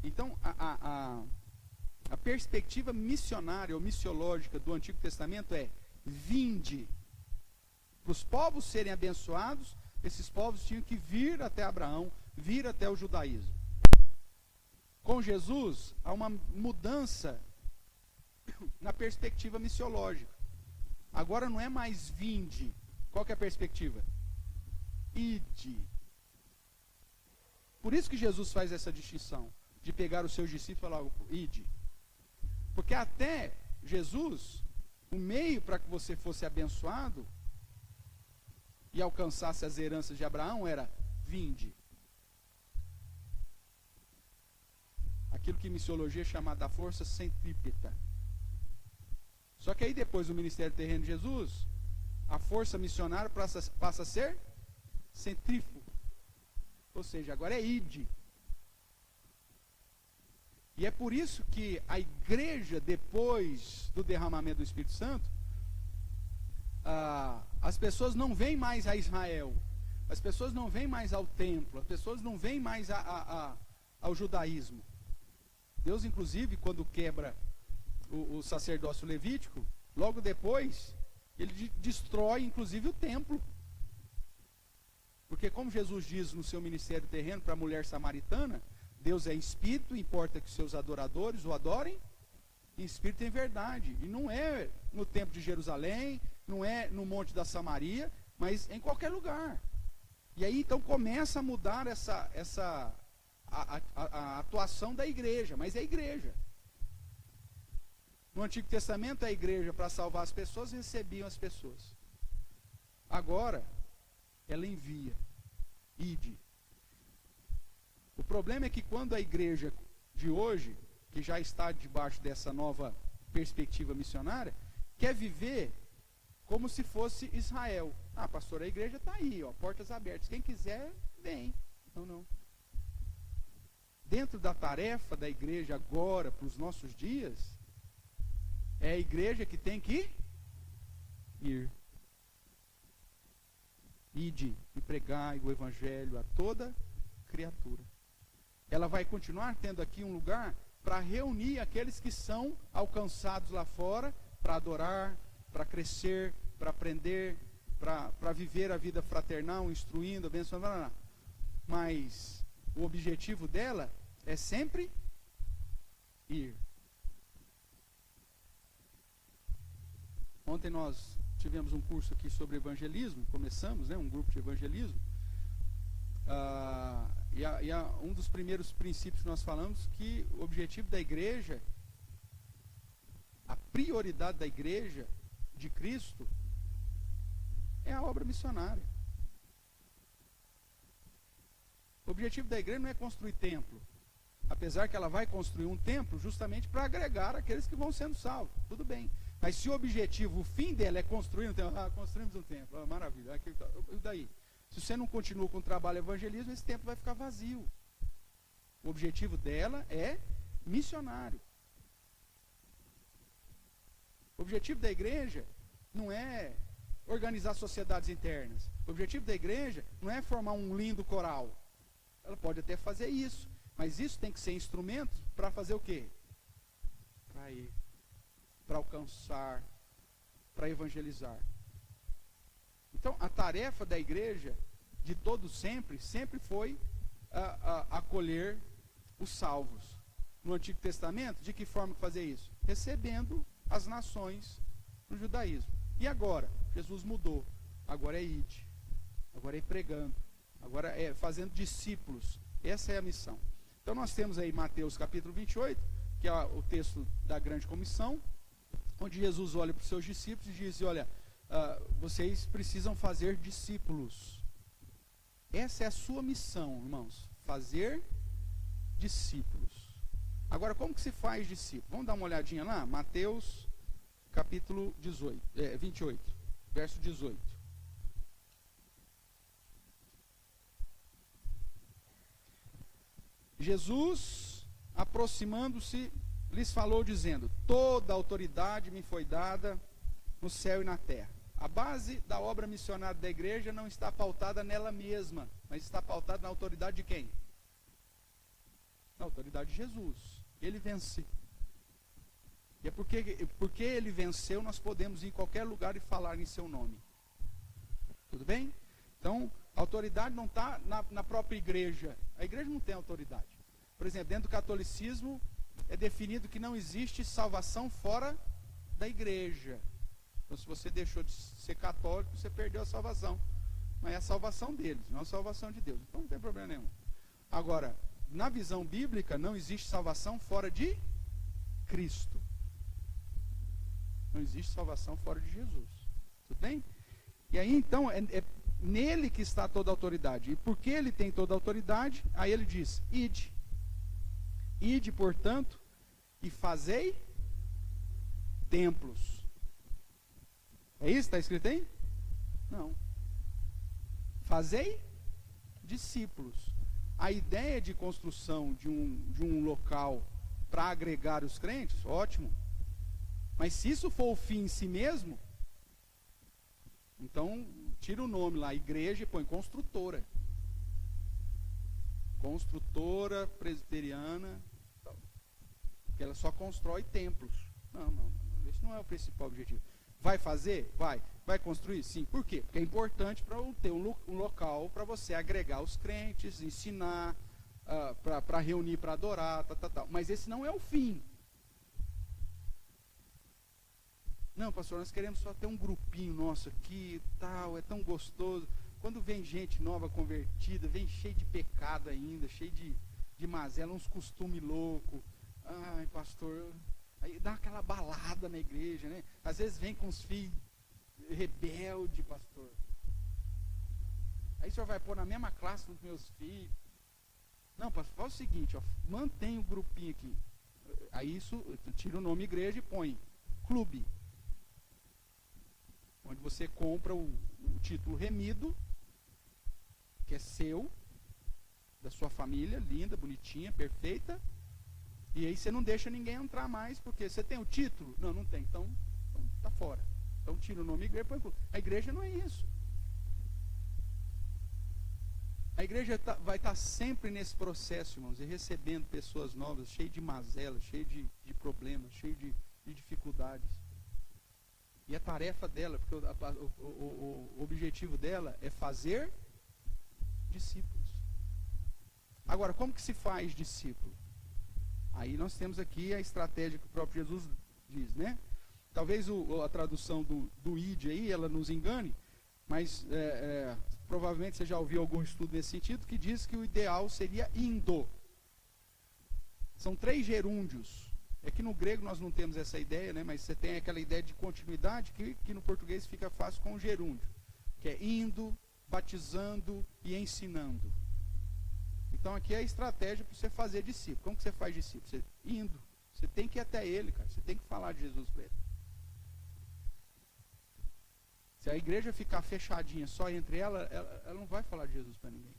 Então, a perspectiva missionária ou missiológica do Antigo Testamento é: vinde. Para os povos serem abençoados, esses povos tinham que vir até Abraão, vir até o judaísmo. Com Jesus, há uma mudança na perspectiva missiológica. Agora não é mais vinde. Qual que é a perspectiva? Ide. Por isso que Jesus faz essa distinção, de pegar os seus discípulos e falar: ide. Porque até Jesus, o meio para que você fosse abençoado e alcançasse as heranças de Abraão era: vinde. Aquilo que em missiologia é chamado da força centrípeta. Só que aí depois do ministério terreno de Jesus, a força missionária passa a ser centrífuga. Ou seja, agora é ide. E é por isso que a igreja, depois do derramamento do Espírito Santo, as pessoas não vêm mais a Israel, as pessoas não vêm mais ao templo, as pessoas não vêm mais ao judaísmo. Deus, inclusive, quando quebra o sacerdócio levítico, logo depois, ele destrói, inclusive, o templo. Porque como Jesus diz no seu ministério terreno para a mulher samaritana, Deus é espírito, importa que seus adoradores o adorem em espírito e em verdade. E não é no templo de Jerusalém, não é no Monte da Samaria, mas em qualquer lugar. E aí então começa a mudar a atuação da igreja, mas é a igreja. No Antigo Testamento, a igreja, para salvar as pessoas, recebia as pessoas. Agora, ela envia. Ide. O problema é que quando a igreja de hoje, que já está debaixo dessa nova perspectiva missionária, quer viver como se fosse Israel. Ah, pastor, a igreja está aí, ó, portas abertas. Quem quiser, vem. Não. Dentro da tarefa da igreja agora, para os nossos dias, é a igreja que tem que ir. Ide e pregai o evangelho a toda criatura. Ela vai continuar tendo aqui um lugar para reunir aqueles que são alcançados lá fora, para adorar, para crescer, para aprender, para viver a vida fraternal, instruindo, abençoando. Mas o objetivo dela é sempre ir. Ontem nós tivemos um curso aqui sobre evangelismo, começamos, um grupo de evangelismo, um dos primeiros princípios que nós falamos, que o objetivo da igreja, a prioridade da igreja de Cristo, é a obra missionária. O objetivo da igreja não é construir templo, apesar que ela vai construir um templo justamente para agregar aqueles que vão sendo salvos, tudo bem. Mas se o objetivo, o fim dela é construir um templo, construímos um templo, maravilha, e daí? Se você não continua com o trabalho evangelismo, esse templo vai ficar vazio. O objetivo dela é missionário. O objetivo da igreja não é organizar sociedades internas. O objetivo da igreja não é formar um lindo coral. Ela pode até fazer isso, mas isso tem que ser instrumento para fazer o quê? Para ir, para alcançar, para evangelizar. Então, a tarefa da igreja, de todo sempre foi acolher os salvos. No Antigo Testamento, de que forma fazer isso? Recebendo as nações no judaísmo. E agora? Jesus mudou. Agora é ide. Agora é pregando. Agora é fazendo discípulos. Essa é a missão. Então nós temos aí Mateus capítulo 28, que é o texto da grande comissão, onde Jesus olha para os seus discípulos e diz, olha, vocês precisam fazer discípulos. Essa é a sua missão, irmãos. Fazer discípulos. Agora, como que se faz discípulo? Vamos dar uma olhadinha lá? Mateus capítulo 28, verso 18. Jesus, aproximando-se, lhes falou dizendo, toda autoridade me foi dada no céu e na terra. A base da obra missionária da igreja não está pautada nela mesma, mas está pautada na autoridade de quem? Na autoridade de Jesus. Ele vence. E é porque ele venceu, nós podemos ir em qualquer lugar e falar em seu nome. Tudo bem? Então, a autoridade não está na própria igreja. A igreja não tem autoridade. Por exemplo, dentro do catolicismo, é definido que não existe salvação fora da igreja. Então, se você deixou de ser católico, você perdeu a salvação. Mas é a salvação deles, não a salvação de Deus. Então, não tem problema nenhum. Agora, na visão bíblica, não existe salvação fora de Cristo. Não existe salvação fora de Jesus. Tudo bem? E aí, então, é nele que está toda a autoridade. E porque ele tem toda a autoridade, aí ele diz, ide. Ide, portanto, e fazei templos. É isso que está escrito aí? Não. Fazei discípulos. A ideia de construção de um local para agregar os crentes, ótimo. Mas se isso for o fim em si mesmo, então tira o nome lá, igreja, e põe construtora. Construtora presbiteriana, que ela só constrói templos. Não, esse não é o principal objetivo. Vai fazer? Vai. Vai construir? Sim. Por quê? Porque é importante para ter um local para você agregar os crentes, ensinar, para reunir, para adorar, tal. Mas esse não é o fim. Não, pastor, nós queremos só ter um grupinho nosso aqui, tal, é tão gostoso. Quando vem gente nova convertida, vem cheio de pecado ainda, cheio de mazela, uns costumes loucos. Ai, pastor, aí dá aquela balada na igreja, né? Às vezes vem com os filhos rebelde, pastor. Aí o senhor vai pôr na mesma classe dos meus filhos. Não, pastor, faz o seguinte, ó, mantém o grupinho aqui. Aí isso, tira o nome igreja e põe clube. Onde você compra o título remido, que é seu, da sua família, linda, bonitinha, perfeita. E aí você não deixa ninguém entrar mais, porque você tem o título? Não, não tem, então tá fora. Então tira o nome igreja e põe clube. A igreja não é isso. A igreja vai estar sempre nesse processo, irmãos, e recebendo pessoas novas, cheio de mazelas, cheio de problemas, cheio de dificuldades. E a tarefa dela, porque o objetivo dela é fazer discípulos. Agora, como que se faz discípulo? Aí nós temos aqui a estratégia que o próprio Jesus diz, né? Talvez a tradução do id aí, ela nos engane, mas provavelmente você já ouviu algum estudo nesse sentido, que diz que o ideal seria indo. São 3 gerúndios. É que no grego nós não temos essa ideia, né? Mas você tem aquela ideia de continuidade que no português fica fácil com o gerúndio, que é indo, batizando e ensinando. Então aqui é a estratégia para você fazer discípulo. Como que você faz discípulo? Você indo. Você tem que ir até ele, cara. Você tem que falar de Jesus para ele. Se a igreja ficar fechadinha só entre ela não vai falar de Jesus para ninguém.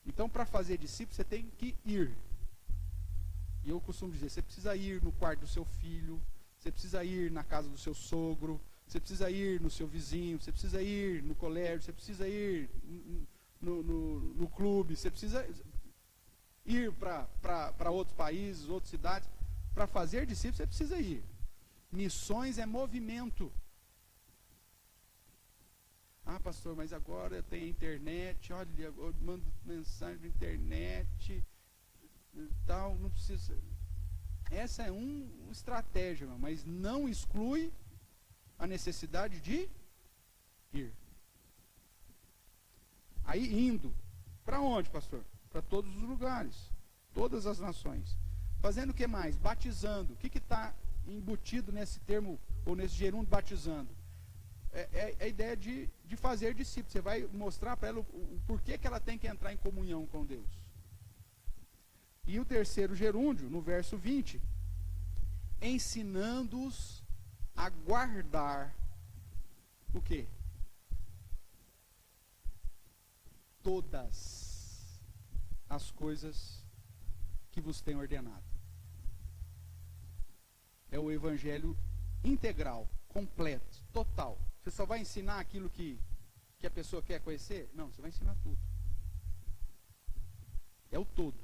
Então, para fazer discípulo, você tem que ir. E eu costumo dizer, você precisa ir no quarto do seu filho, você precisa ir na casa do seu sogro, você precisa ir no seu vizinho, você precisa ir no colégio, você precisa ir no clube, você precisa ir para outros países, outras cidades. Para fazer discípulos, você precisa ir. Missões é movimento. Ah, pastor, mas agora tem a internet, olha, eu mando mensagem na internet, tal, não precisa. Essa é uma estratégia, mas não exclui a necessidade de ir. Aí indo, para onde, pastor? Para todos os lugares, todas as nações. Fazendo o que mais? Batizando. O que está embutido nesse termo, ou nesse gerúndio batizando? É a ideia de fazer discípulo. Você vai mostrar para ela o porquê que ela tem que entrar em comunhão com Deus. E o terceiro gerúndio, no verso 20, ensinando-os a guardar o quê? Todas as coisas que vos tenho ordenado. É o evangelho integral, completo, total. Você só vai ensinar aquilo que a pessoa quer conhecer? Não, você vai ensinar tudo. É o todo.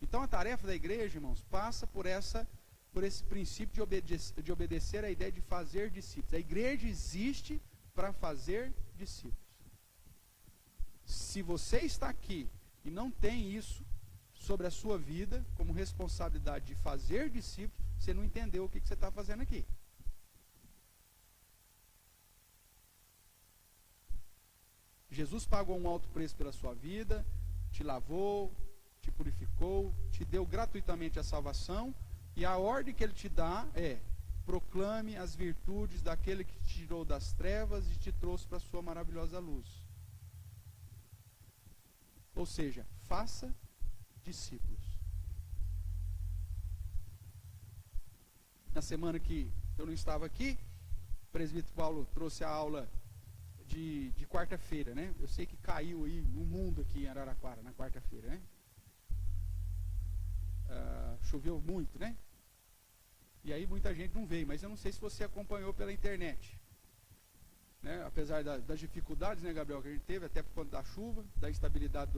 Então a tarefa da igreja, irmãos, passa por esse princípio de obedecer à ideia de fazer discípulos. A igreja existe para fazer discípulos. Se você está aqui e não tem isso sobre a sua vida, como responsabilidade de fazer discípulos, você não entendeu o que você está fazendo aqui. Jesus pagou um alto preço pela sua vida, te lavou, te purificou, te deu gratuitamente a salvação, e a ordem que ele te dá é: proclame as virtudes daquele que te tirou das trevas e te trouxe para a sua maravilhosa luz. Ou seja, faça discípulos. Na semana que eu não estava aqui, o presbítero Paulo trouxe a aula de quarta-feira, né? Eu sei que caiu aí no mundo aqui em Araraquara, na quarta-feira, né? Choveu muito, né? E aí muita gente não veio, mas eu não sei se você acompanhou pela internet. Né? Apesar das dificuldades, né, Gabriel, que a gente teve, até por conta da chuva, da instabilidade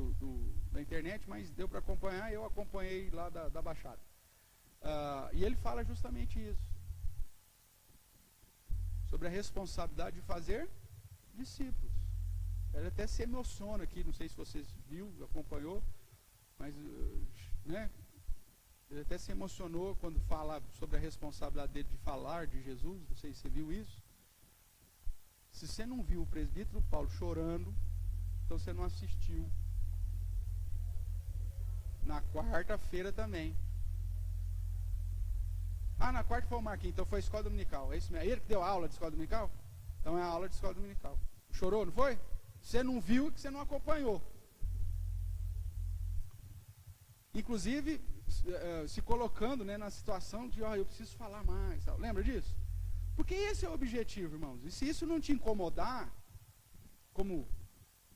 da internet, mas deu para acompanhar, eu acompanhei lá da Baixada. E ele fala justamente isso. sobre a responsabilidade de fazer discípulos. Ele até se emociona aqui, não sei se vocês viu, acompanhou, mas né, ele até se emocionou quando fala sobre a responsabilidade dele de falar de Jesus, não sei se você viu isso. Se você não viu o presbítero Paulo chorando, então você não assistiu na quarta-feira também. Na quarta foi o Marquinhos, então foi a escola dominical. É isso mesmo? É ele que deu a aula de escola dominical? Então é a aula de escola dominical. Chorou, não foi? Você não viu e que você não acompanhou. Inclusive, se colocando, né, na situação de, eu preciso falar mais. Tal. Lembra disso? Porque esse é o objetivo, irmãos. E se isso não te incomodar, como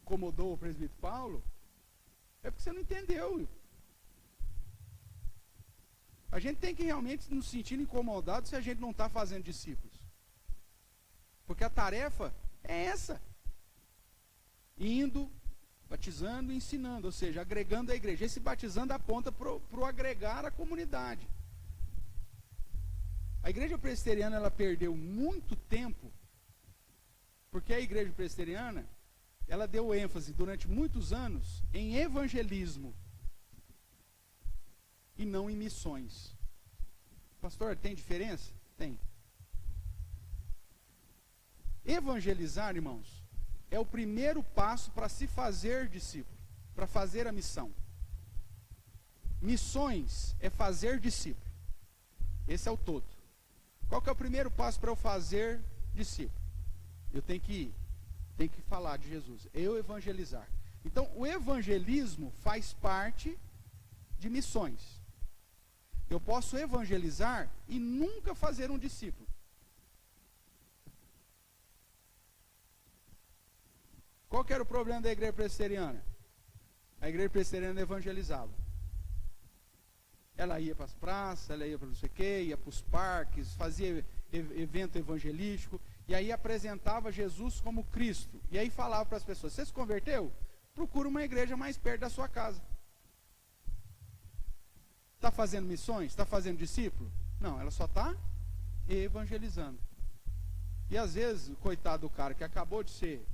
incomodou o presbítero Paulo, é porque você não entendeu. A gente tem que realmente nos sentir incomodados se a gente não está fazendo discípulos. Porque a tarefa é essa. Indo, batizando e ensinando, ou seja, agregando a igreja. Esse batizando aponta para o agregar a comunidade. A igreja presbiteriana, ela perdeu muito tempo, porque a igreja presbiteriana, ela deu ênfase durante muitos anos em evangelismo e não em missões. Pastor, tem diferença? Tem. Evangelizar, irmãos, é o primeiro passo para se fazer discípulo, para fazer a missão. Missões é fazer discípulo. Esse é o todo. Qual que é o primeiro passo para eu fazer discípulo? Eu tenho que falar de Jesus, eu evangelizar. Então, o evangelismo faz parte de missões. Eu posso evangelizar e nunca fazer um discípulo. Qual que era o problema da igreja presbiteriana? A igreja presbiteriana evangelizava. Ela ia para as praças, ela ia para não sei o quê, ia para os parques, fazia evento evangelístico, e aí apresentava Jesus como Cristo. E aí falava para as pessoas, você se converteu? Procura uma igreja mais perto da sua casa. Está fazendo missões? Está fazendo discípulo? Não, ela só está evangelizando. E às vezes, o coitado do cara que acabou de ser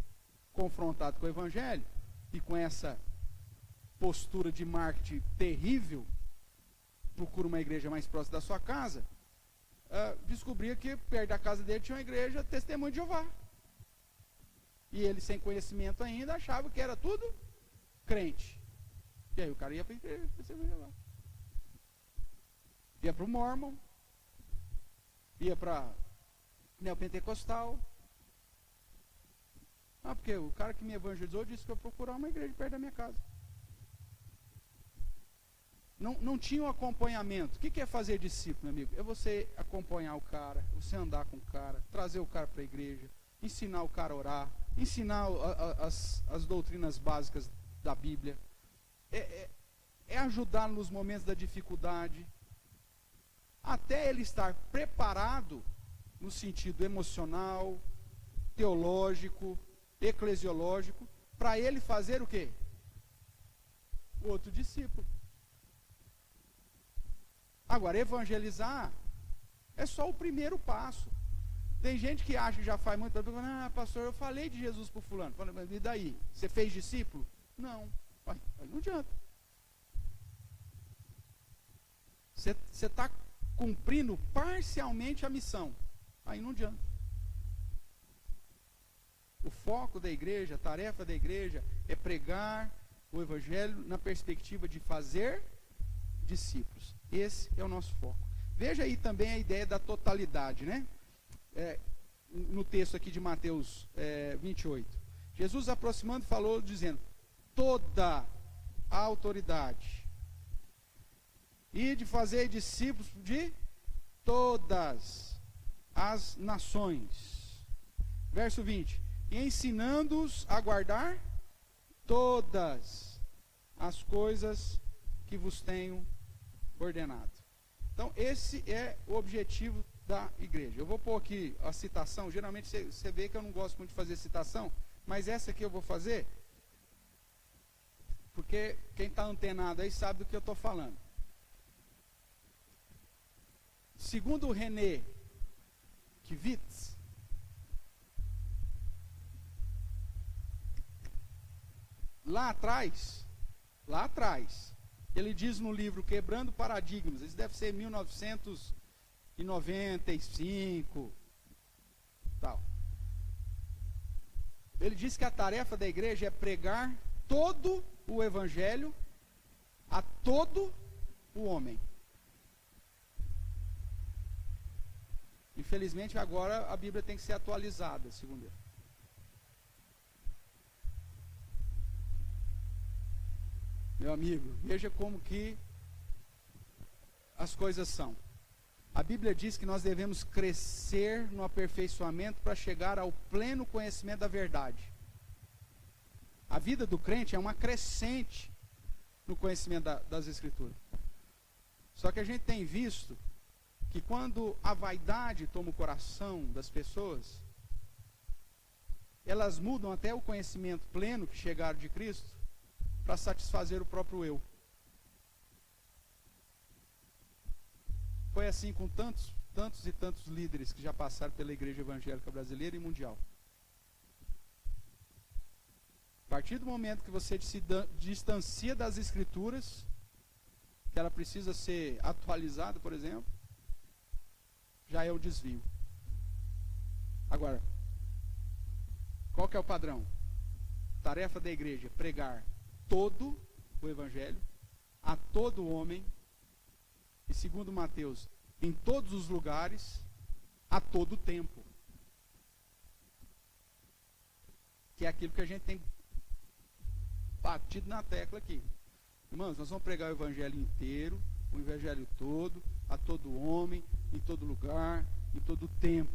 confrontado com o evangelho, e com essa postura de marketing terrível, procura uma igreja mais próxima da sua casa, descobria que perto da casa dele tinha uma igreja Testemunho de Jeová. E ele, sem conhecimento ainda, achava que era tudo crente. E aí o cara ia para a igreja Testemunho de Jeová. Ia para o Mormon, ia para Neopentecostal. Porque o cara que me evangelizou disse que eu procurar uma igreja perto da minha casa. Não tinha um acompanhamento. O que é fazer discípulo, meu amigo? É você acompanhar o cara, você andar com o cara, trazer o cara para a igreja, ensinar o cara a orar, ensinar as doutrinas básicas da Bíblia. É ajudar nos momentos da dificuldade, até ele estar preparado no sentido emocional, teológico, eclesiológico, para ele fazer o quê? Outro discípulo. Agora, evangelizar é só o primeiro passo. Tem gente que acha que já faz muito tempo, pastor, eu falei de Jesus para o fulano. Falei, e daí? Você fez discípulo? Não. Não adianta. Você está cumprindo parcialmente a missão. Aí não adianta. O foco da igreja, a tarefa da igreja é pregar o evangelho na perspectiva de fazer discípulos. Esse é o nosso foco. Veja aí também a ideia da totalidade, né? No texto aqui de Mateus 28. Jesus aproximando falou dizendo, toda a autoridade e de fazer discípulos de todas as nações. Verso 20. E ensinando-os a guardar todas as coisas que vos tenho ordenado. Então, esse é o objetivo da igreja. Eu vou pôr aqui a citação. Geralmente você vê que eu não gosto muito de fazer citação, mas essa aqui eu vou fazer, porque quem está antenado aí sabe do que eu estou falando. Segundo o René Kivitz, lá atrás, ele diz no livro Quebrando Paradigmas, isso deve ser 1995, tal. Ele diz que a tarefa da igreja é pregar todo o evangelho a todo o homem. Infelizmente agora a Bíblia tem que ser atualizada, segundo ele. Meu amigo, veja como que as coisas são. A Bíblia diz que nós devemos crescer no aperfeiçoamento para chegar ao pleno conhecimento da verdade. A vida do crente é uma crescente no conhecimento das Escrituras. Só que a gente tem visto que quando a vaidade toma o coração das pessoas, elas mudam até o conhecimento pleno que chegaram de Cristo para satisfazer o próprio eu. Foi assim com tantos e tantos líderes que já passaram pela igreja evangélica brasileira e mundial. A partir do momento que você se distancia das Escrituras, que ela precisa ser atualizada, por exemplo, já é o desvio. Agora, qual que é o padrão? Tarefa da igreja: pregar todo o evangelho a todo homem, e segundo Mateus, em todos os lugares, a todo tempo. Que é aquilo que a gente tem batido na tecla aqui. Irmãos, nós vamos pregar o evangelho inteiro, o evangelho todo, a todo homem, em todo lugar, em todo tempo.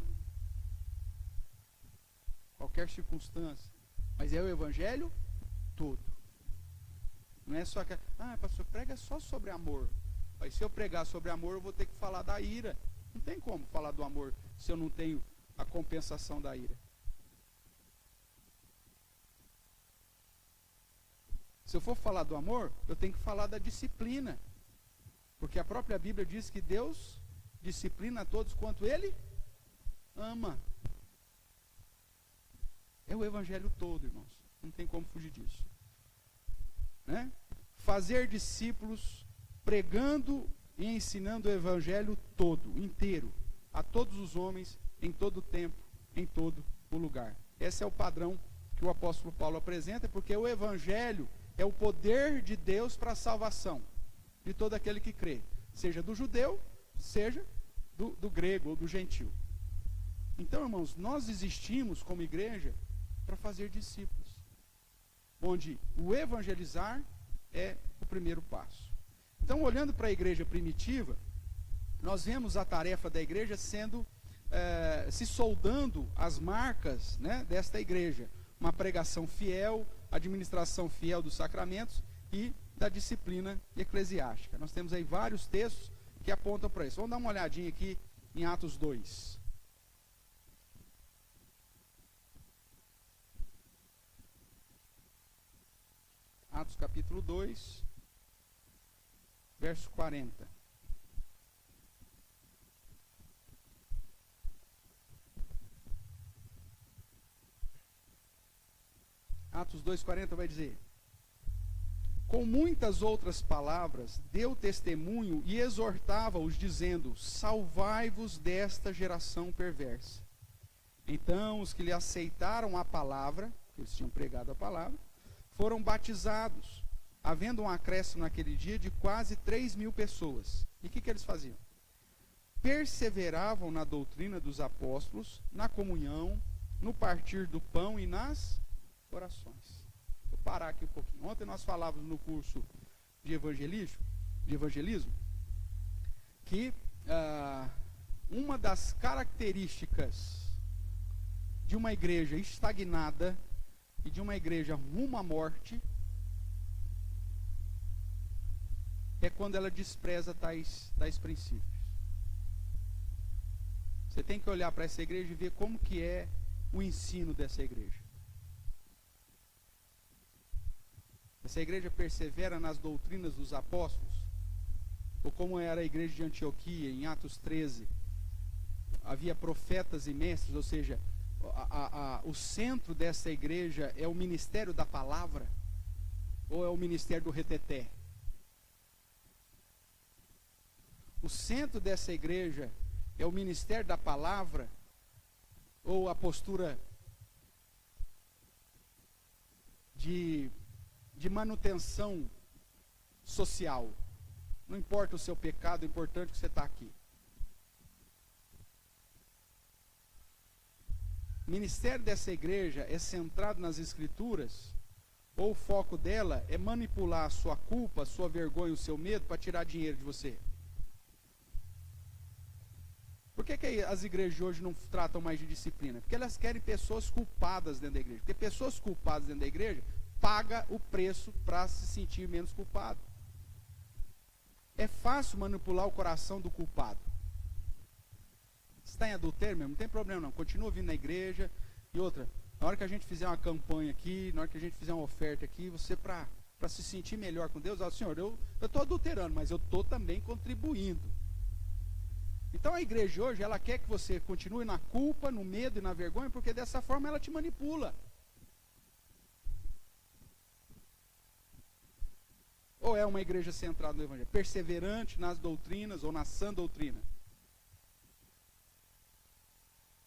Qualquer circunstância. Mas é o evangelho todo. Não é só que, pastor, prega só sobre amor. Mas se eu pregar sobre amor, eu vou ter que falar da ira. Não tem como falar do amor se eu não tenho a compensação da ira. Se eu for falar do amor, eu tenho que falar da disciplina. Porque a própria Bíblia diz que Deus disciplina a todos quanto Ele ama. É o evangelho todo, irmãos. Não tem como fugir disso. Né? Fazer discípulos pregando e ensinando o evangelho todo, inteiro, a todos os homens, em todo o tempo, em todo o lugar. Esse é o padrão que o apóstolo Paulo apresenta, porque o evangelho é o poder de Deus para a salvação de todo aquele que crê, seja do judeu, seja do grego ou do gentil. Então, irmãos, nós existimos como igreja para fazer discípulos, onde o evangelizar é o primeiro passo. Então, olhando para a igreja primitiva, nós vemos a tarefa da igreja sendo, se soldando as marcas, né, desta igreja. Uma pregação fiel, administração fiel dos sacramentos e da disciplina eclesiástica. Nós temos aí vários textos que apontam para isso. Vamos dar uma olhadinha aqui em Atos 2. Atos capítulo 2, verso 40. Atos 2,40 vai dizer: com muitas outras palavras, deu testemunho e exortava-os, dizendo: salvai-vos desta geração perversa. Então, os que lhe aceitaram a palavra, que eles tinham pregado a palavra, foram batizados, havendo um acréscimo naquele dia de quase 3.000 pessoas. E o que eles faziam? Perseveravam na doutrina dos apóstolos, na comunhão, no partir do pão e nas orações. Vou parar aqui um pouquinho. Ontem nós falávamos no curso de evangelismo que uma das características de uma igreja estagnada e de uma igreja rumo à morte é quando ela despreza tais princípios. Você tem que olhar para essa igreja e ver como que é o ensino dessa igreja. Essa igreja persevera nas doutrinas dos apóstolos, ou como era a igreja de Antioquia, em Atos 13, havia profetas e mestres, ou seja, o centro dessa igreja é o ministério da palavra. Ou é o ministério do reteté? O centro dessa igreja é o ministério da palavra ou a postura de manutenção social? Não importa o seu pecado, o importante é que você está aqui. O ministério dessa igreja é centrado nas Escrituras, ou o foco dela é manipular a sua culpa, a sua vergonha, o seu medo para tirar dinheiro de você? Por que as igrejas hoje não tratam mais de disciplina? Porque elas querem pessoas culpadas dentro da igreja. Porque pessoas culpadas dentro da igreja pagam o preço para se sentir menos culpado. É fácil manipular o coração do culpado. Se está em adultério mesmo, não tem problema não. Continua vindo na igreja. E outra, na hora que a gente fizer uma campanha aqui, na hora que a gente fizer uma oferta aqui, você para se sentir melhor com Deus, Senhor, eu estou adulterando, mas eu estou também contribuindo. Então a igreja hoje, ela quer que você continue na culpa, no medo e na vergonha, porque dessa forma ela te manipula. Ou é uma igreja centrada no Evangelho, perseverante nas doutrinas ou na sã doutrina?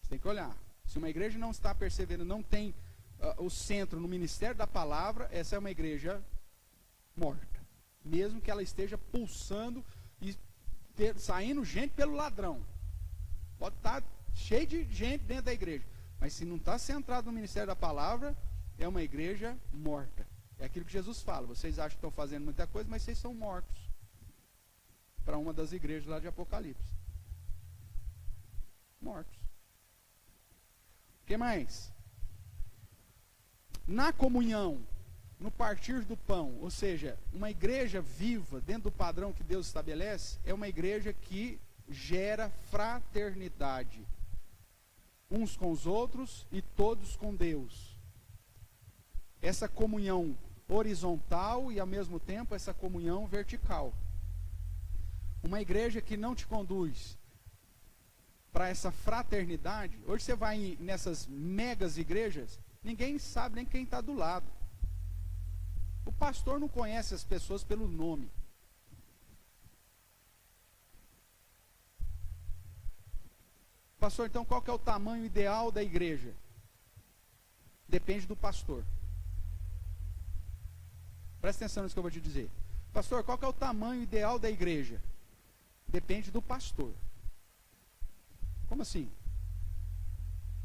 Você tem que olhar. Se uma igreja não está perseverando, não tem o centro no ministério da palavra, essa é uma igreja morta. Mesmo que ela esteja pulsando e saindo gente pelo ladrão. Pode estar cheio de gente dentro da igreja. Mas se não está centrado no ministério da palavra, é uma igreja morta. É aquilo que Jesus fala. Vocês acham que estão fazendo muita coisa, mas vocês são mortos. Para uma das igrejas lá de Apocalipse. Mortos. O que mais? Na comunhão, no partir do pão, ou seja, uma igreja viva, dentro do padrão que Deus estabelece, é uma igreja que gera fraternidade, uns com os outros e todos com Deus. Essa comunhão horizontal e ao mesmo tempo essa comunhão vertical. Uma igreja que não te conduz para essa fraternidade. Hoje você vai nessas megas igrejas, ninguém sabe nem quem está do lado. O pastor não conhece as pessoas pelo nome. Pastor, então qual que é o tamanho ideal da igreja? Depende do pastor. Presta atenção nisso que eu vou te dizer. Pastor, qual que é o tamanho ideal da igreja? Depende do pastor. Como assim?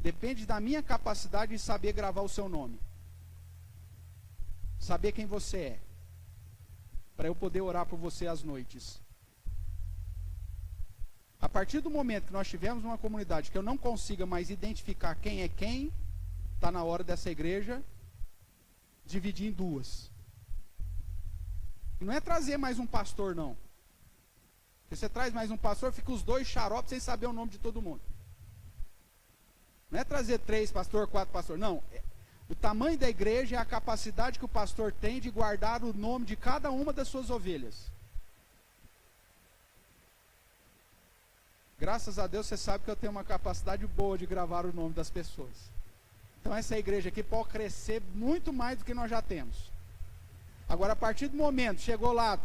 Depende da minha capacidade de saber gravar o seu nome. Saber quem você é. Para eu poder orar por você às noites. A partir do momento que nós tivermos uma comunidade que eu não consiga mais identificar quem é quem, está na hora dessa igreja dividir em duas. E não é trazer mais um pastor, não. Porque você traz mais um pastor, fica os dois xaropes sem saber o nome de todo mundo. Não é trazer 3 pastores, 4 pastores, não. O tamanho da igreja é a capacidade que o pastor tem de guardar o nome de cada uma das suas ovelhas. Graças a Deus você sabe que eu tenho uma capacidade boa de gravar o nome das pessoas. Então essa igreja aqui pode crescer muito mais do que nós já temos. Agora a partir do momento, chegou lá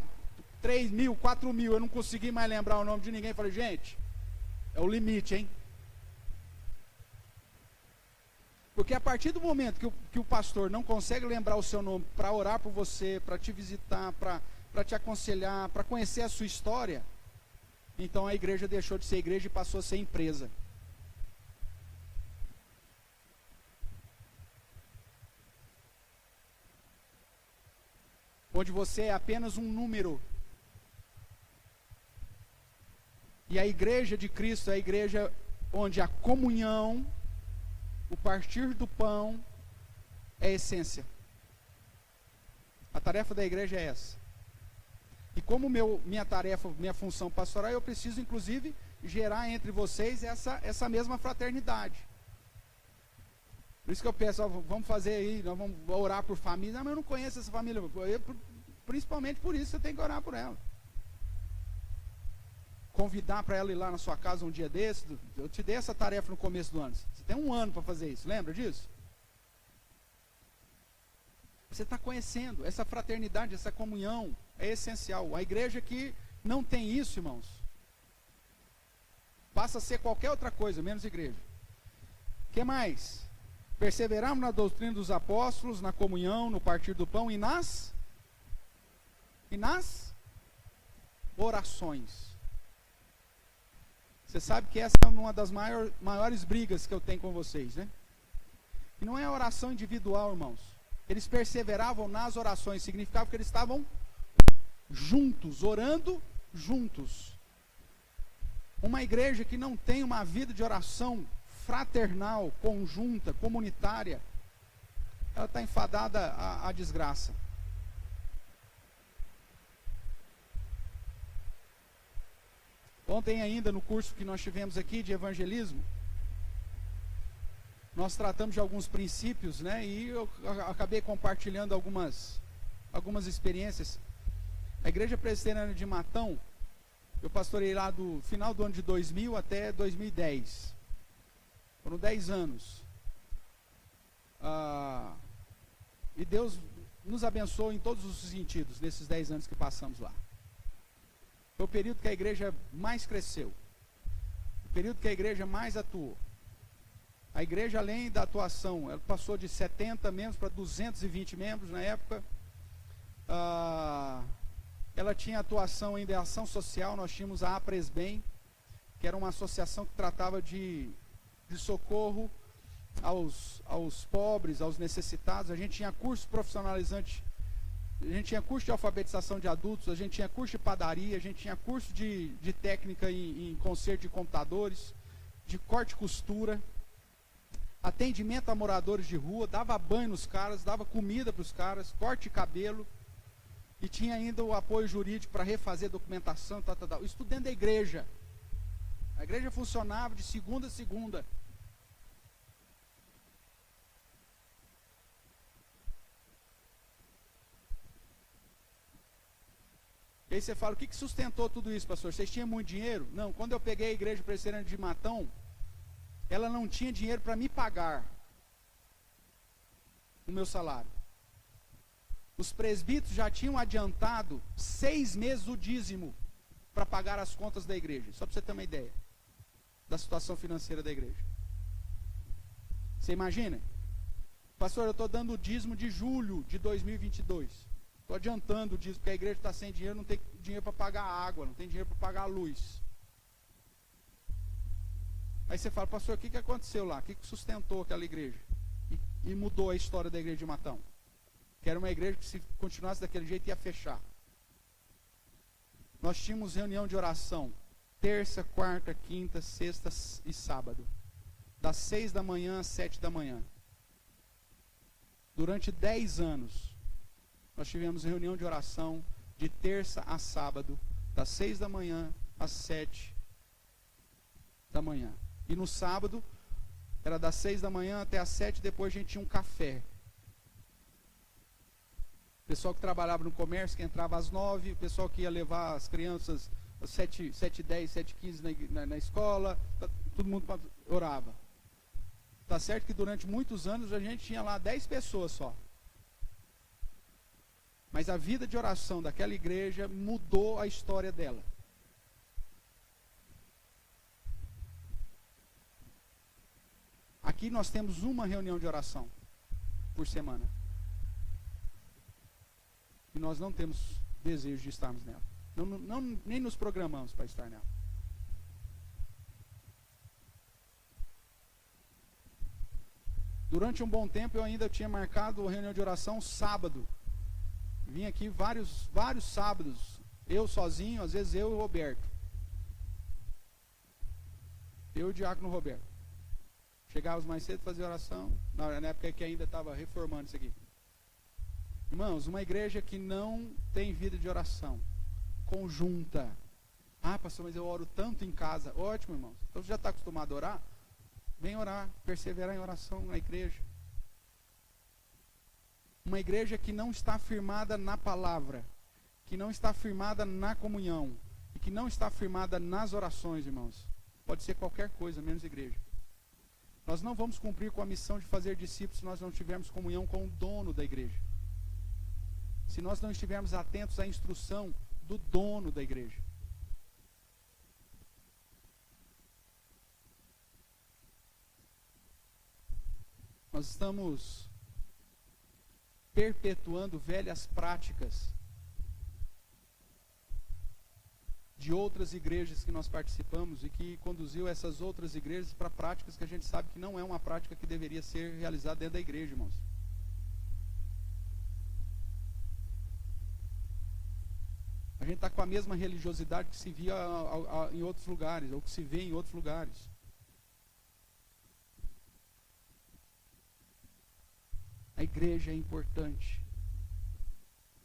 3.000, 4.000, eu não consegui mais lembrar o nome de ninguém, falei, gente, é o limite, hein? Porque a partir do momento que o pastor não consegue lembrar o seu nome para orar por você, para te visitar, para te aconselhar, para conhecer a sua história, então a igreja deixou de ser igreja e passou a ser empresa. Onde você é apenas um número. E a igreja de Cristo é a igreja onde a comunhão, o partir do pão é a essência. A tarefa da igreja é essa. E como minha tarefa, minha função pastoral, eu preciso inclusive gerar entre vocês essa mesma fraternidade. Por isso que eu peço, vamos fazer aí, nós vamos orar por família. Não, mas eu não conheço essa família. Principalmente por isso você tem que orar por ela. Convidar para ela ir lá na sua casa um dia desse. Eu te dei essa tarefa no começo do ano. Você tem um ano para fazer isso, lembra disso? Você está conhecendo. Essa fraternidade, essa comunhão é essencial. A igreja que não tem isso, irmãos, passa a ser qualquer outra coisa, menos igreja. O que mais? Perseveramos na doutrina dos apóstolos, na comunhão, no partir do pão e nas orações. Você sabe que essa é uma das maiores brigas que eu tenho com vocês, né? E não é oração individual, irmãos. Eles perseveravam nas orações, significava que eles estavam juntos, orando juntos. Uma igreja que não tem uma vida de oração fraternal, conjunta, comunitária, ela está enfadada à desgraça. Ontem ainda, no curso que nós tivemos aqui de evangelismo, nós tratamos de alguns princípios, né? E eu acabei compartilhando algumas experiências. A Igreja Presbiteriana de Matão, eu pastorei lá do final do ano de 2000 até 2010. Foram 10 anos. E Deus nos abençoou em todos os sentidos, nesses 10 anos que passamos lá. Foi o período que a igreja mais cresceu. O período que a igreja mais atuou. A igreja, além da atuação, ela passou de 70 membros para 220 membros na época. Ela tinha atuação em ação social. Nós tínhamos a Apresbem, que era uma associação que tratava de socorro aos pobres, aos necessitados. A gente tinha curso profissionalizante, a gente tinha curso de alfabetização de adultos, a gente tinha curso de padaria, a gente tinha curso de técnica em conserto de computadores, de corte e costura, atendimento a moradores de rua, dava banho nos caras, dava comida para os caras, corte de cabelo, e tinha ainda o apoio jurídico para refazer documentação, tal. Isso tudo dentro da igreja. A igreja funcionava de segunda a segunda. E aí você fala, o que sustentou tudo isso, pastor? Vocês tinham muito dinheiro? Não, quando eu peguei a Igreja Presbiteriana de Matão, ela não tinha dinheiro para me pagar o meu salário. Os presbíteros já tinham adiantado 6 meses o dízimo para pagar as contas da igreja. Só para você ter uma ideia da situação financeira da igreja. Você imagina? Pastor, eu estou dando o dízimo de julho de 2022. Estou adiantando o dízimo, porque a igreja está sem dinheiro, não tem dinheiro para pagar a água, não tem dinheiro para pagar a luz. Aí você fala, pastor, o que aconteceu lá? O que sustentou aquela igreja? E mudou a história da igreja de Matão? Que era uma igreja que, se continuasse daquele jeito, ia fechar. Nós tínhamos reunião de oração, terça, quarta, quinta, sexta e sábado, das 6 da manhã às 7 da manhã. Durante 10 anos, nós tivemos reunião de oração de terça a sábado, das 6 da manhã às 7 da manhã. E no sábado, era das 6 da manhã até às 7, depois a gente tinha um café. O pessoal que trabalhava no comércio, que entrava às 9, o pessoal que ia levar as crianças às 7h10, 7h15 na escola, todo mundo orava. Tá certo que durante muitos anos a gente tinha lá 10 pessoas só. Mas a vida de oração daquela igreja mudou a história dela. Aqui nós temos uma reunião de oração por semana. E nós não temos desejo de estarmos nela. Nem nos programamos para estar nela. Durante um bom tempo eu ainda tinha marcado a reunião de oração sábado. Vim aqui vários sábados, eu sozinho, às vezes eu e o Roberto. Eu e o diácono Roberto. Chegávamos mais cedo, fazia oração, na época que ainda estava reformando isso aqui. Irmãos, uma igreja que não tem vida de oração, conjunta. Ah, pastor, mas eu oro tanto em casa. Ótimo, irmãos. Então você já está acostumado a orar? Vem orar, perseverar em oração na igreja. Uma igreja que não está firmada na palavra, que não está firmada na comunhão, e que não está firmada nas orações, irmãos. Pode ser qualquer coisa, menos igreja. Nós não vamos cumprir com a missão de fazer discípulos se nós não tivermos comunhão com o dono da igreja. se nós não estivermos atentos à instrução do dono da igreja. Nós estamos perpetuando velhas práticas de outras igrejas que nós participamos e que conduziu essas outras igrejas para práticas que a gente sabe que não é uma prática que deveria ser realizada dentro da igreja, irmãos. A gente está com a mesma religiosidade que se via em outros lugares, ou que se vê em outros lugares. A igreja é importante.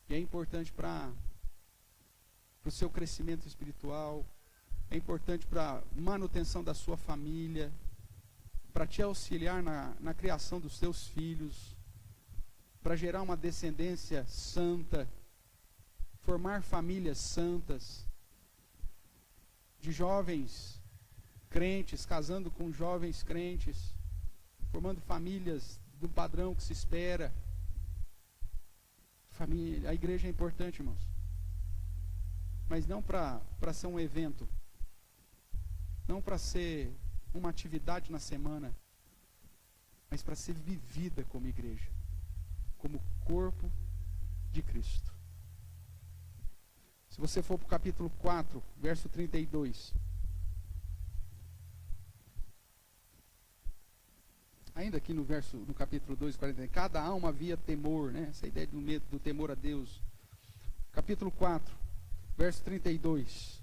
E é importante para o seu crescimento espiritual, é importante para a manutenção da sua família, para te auxiliar na criação dos seus filhos, para gerar uma descendência santa, formar famílias santas, de jovens crentes, casando com jovens crentes, formando famílias do padrão que se espera. Família, a igreja é importante, irmãos. Mas não para ser um evento, não para ser uma atividade na semana, mas para ser vivida como igreja, como corpo de Cristo. Se você for para o capítulo 4, verso 32. Ainda aqui no capítulo 2, 40, cada alma havia temor, né? Essa ideia do medo, do temor a Deus. Capítulo 4, verso 32.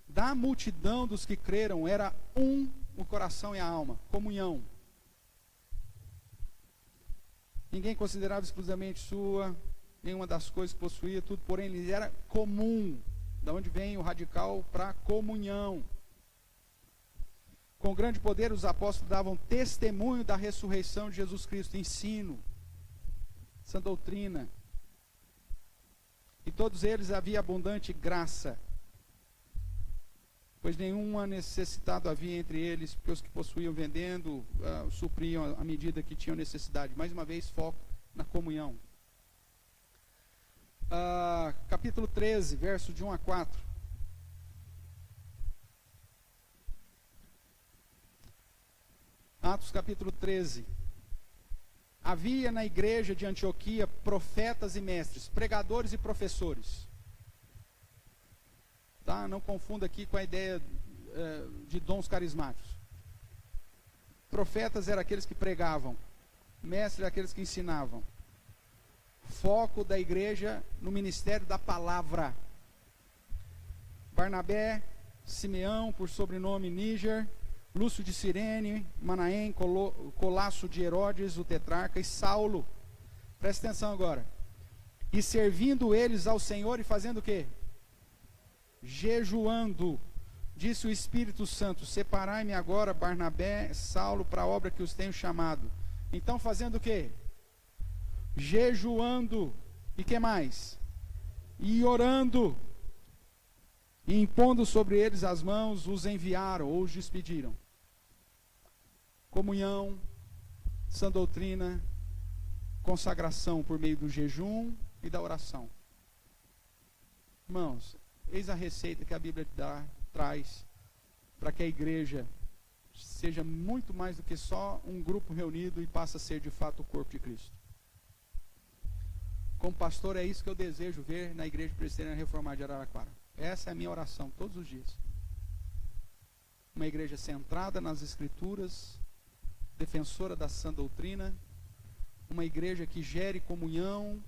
Da multidão dos que creram, era o coração e a alma, comunhão. Ninguém considerava exclusivamente sua, nenhuma das coisas que possuía, tudo, porém, lhes era comum. Da onde vem o radical para comunhão. Com grande poder, os apóstolos davam testemunho da ressurreição de Jesus Cristo, ensino, sã doutrina. E todos eles havia abundante graça, pois nenhuma necessitado havia entre eles, porque os que possuíam vendendo, supriam à medida que tinham necessidade. Mais uma vez, foco na comunhão. Capítulo 13, verso de 1 a 4. Atos capítulo 13. Havia na igreja de Antioquia profetas e mestres, pregadores e professores. Tá? Não confunda aqui com a ideia de dons carismáticos. Profetas eram aqueles que pregavam, mestres eram aqueles que ensinavam. Foco da igreja no ministério da palavra. Barnabé, Simeão, por sobrenome Níger, Lúcio de Cirene, Manaém, Colasso de Herodes, o tetrarca, e Saulo. Presta atenção agora. E servindo eles ao Senhor e fazendo o quê? Jejuando. Disse o Espírito Santo: separai-me agora, Barnabé, Saulo, para a obra que os tenho chamado. Então fazendo o quê? Jejuando. E que mais? E orando. E impondo sobre eles as mãos, os enviaram ou os despediram. Comunhão, sã doutrina, consagração por meio do jejum e da oração. Irmãos, eis a receita que a Bíblia traz para que a igreja seja muito mais do que só um grupo reunido e passe a ser de fato o corpo de Cristo. Como pastor, é isso que eu desejo ver na Igreja Presbiteriana Reformada de Araraquara. Essa é a minha oração todos os dias. Uma igreja centrada nas Escrituras, defensora da sã doutrina, uma igreja que gere comunhão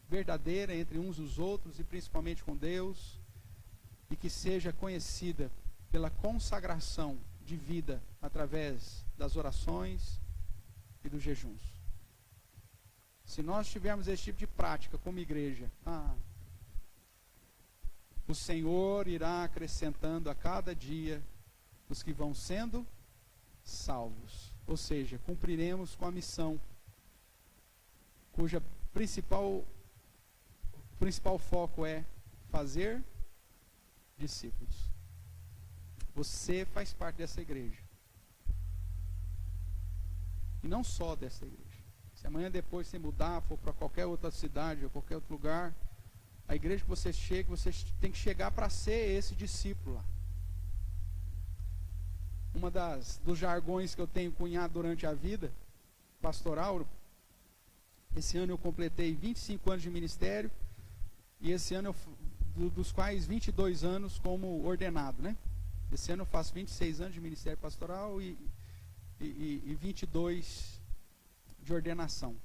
verdadeira entre uns e os outros e principalmente com Deus, e que seja conhecida pela consagração de vida através das orações e dos jejuns. Se nós tivermos esse tipo de prática como igreja, o Senhor irá acrescentando a cada dia os que vão sendo salvos. Ou seja, cumpriremos com a missão, cuja principal foco é fazer discípulos. Você faz parte dessa igreja. E não só dessa igreja. Se amanhã depois você mudar, for para qualquer outra cidade ou qualquer outro lugar, a igreja que você chega, você tem que chegar para ser esse discípulo lá. Dos jargões que eu tenho cunhado durante a vida pastoral, esse ano eu completei 25 anos de ministério, e esse ano, dos quais 22 anos como ordenado, né? Esse ano eu faço 26 anos de ministério pastoral e 22 de ordenação.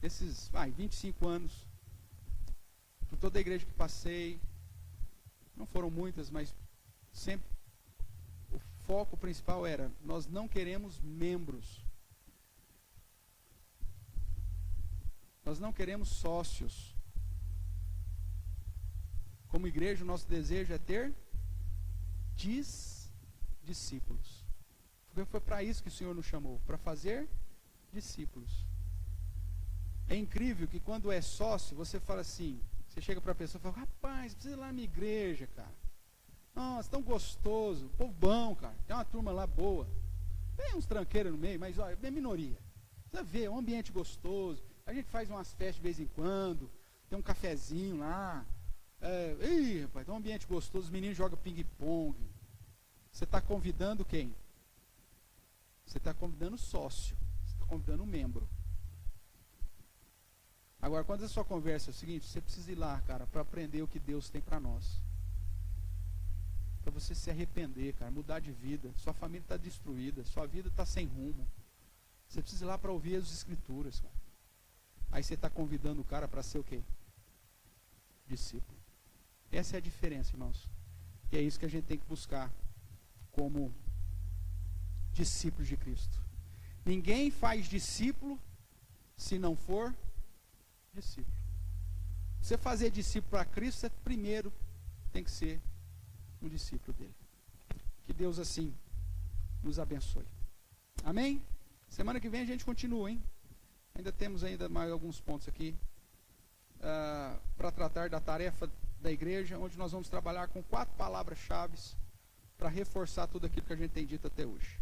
Esses 25 anos, por toda a igreja que passei, não foram muitas, mas sempre o foco principal era: nós não queremos membros, nós não queremos sócios. Como igreja, o nosso desejo é ter discípulos. Porque foi para isso que o Senhor nos chamou, para fazer discípulos. É incrível que quando é sócio, você fala assim, você chega para a pessoa e fala: rapaz, precisa ir lá na minha igreja, cara. Nossa, tão gostoso, povo bom, cara. Tem uma turma lá boa. Tem uns tranqueiros no meio, mas olha, é minoria. Precisa ver, é um ambiente gostoso. A gente faz umas festas de vez em quando, tem um cafezinho lá. Rapaz, tem um ambiente gostoso, os meninos jogam ping-pong. Você está convidando quem? Você está convidando sócio, você está convidando membro. Agora, quando a sua conversa é o seguinte: você precisa ir lá, cara, para aprender o que Deus tem para nós. Para você se arrepender, cara, mudar de vida. Sua família está destruída, sua vida está sem rumo. Você precisa ir lá para ouvir as escrituras, cara. Aí você está convidando o cara para ser o quê? Discípulo. Essa é a diferença, irmãos. E é isso que a gente tem que buscar como discípulos de Cristo. Ninguém faz discípulo se não for discípulo. Você fazer discípulo para Cristo, você primeiro tem que ser um discípulo dele. Que Deus assim nos abençoe. Amém? Semana que vem a gente continua, hein? Ainda temos mais alguns pontos aqui para tratar da tarefa da igreja, onde nós vamos trabalhar com 4 palavras-chave para reforçar tudo aquilo que a gente tem dito até hoje.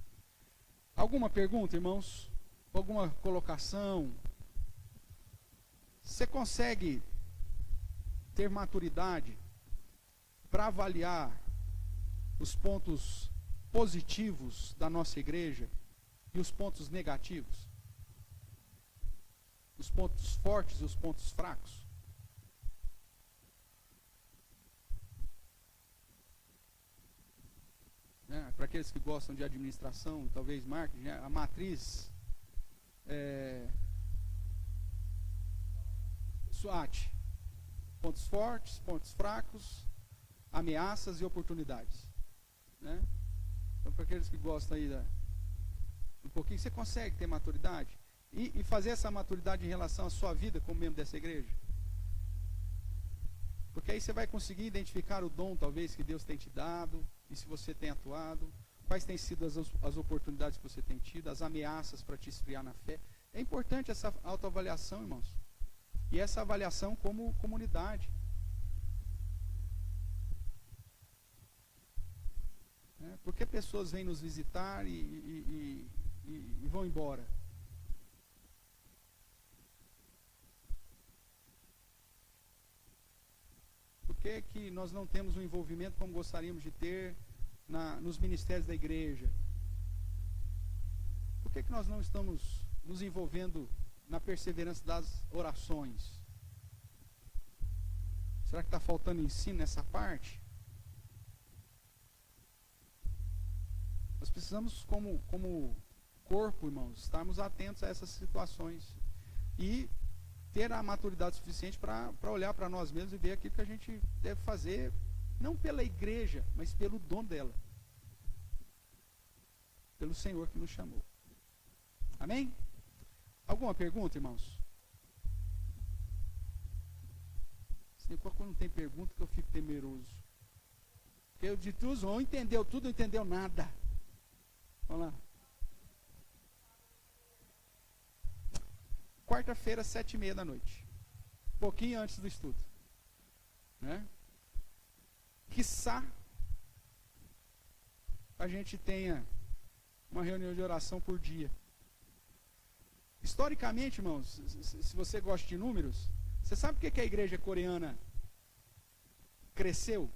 Alguma pergunta, irmãos? Alguma colocação? Você consegue ter maturidade para avaliar os pontos positivos da nossa igreja e os pontos negativos? Os pontos fortes e os pontos fracos? Para aqueles que gostam de administração, talvez marketing, né? A matriz SWOT: pontos fortes, pontos fracos, ameaças e oportunidades, né? Então, para aqueles que gostam aí um pouquinho, você consegue ter maturidade e fazer essa maturidade em relação à sua vida como membro dessa igreja? Porque aí você vai conseguir identificar o dom, talvez, que Deus tem te dado, e se você tem atuado, quais têm sido as oportunidades que você tem tido, as ameaças para te esfriar na fé. É importante essa autoavaliação, irmãos. E essa avaliação como comunidade. Porque pessoas vêm nos visitar e vão embora. Por que nós não temos um envolvimento como gostaríamos de ter nos ministérios da igreja? Por que nós não estamos nos envolvendo na perseverança das orações? Será que está faltando ensino nessa parte? Nós precisamos, como corpo, irmãos, estarmos atentos a essas situações e ter a maturidade suficiente para olhar para nós mesmos e ver aquilo que a gente deve fazer, não pela igreja, mas pelo dono dela, pelo Senhor que nos chamou. Amém? Alguma pergunta, irmãos? Quando não tem pergunta, que eu fico temeroso. Porque eu de tudo, ou entendeu tudo, não entendeu nada. Vamos lá. Quarta-feira, 7h30 da noite. Um pouquinho antes do estudo. Né? Quiçá a gente tenha uma reunião de oração por dia. Historicamente, irmãos, se você gosta de números, você sabe por que a igreja coreana cresceu?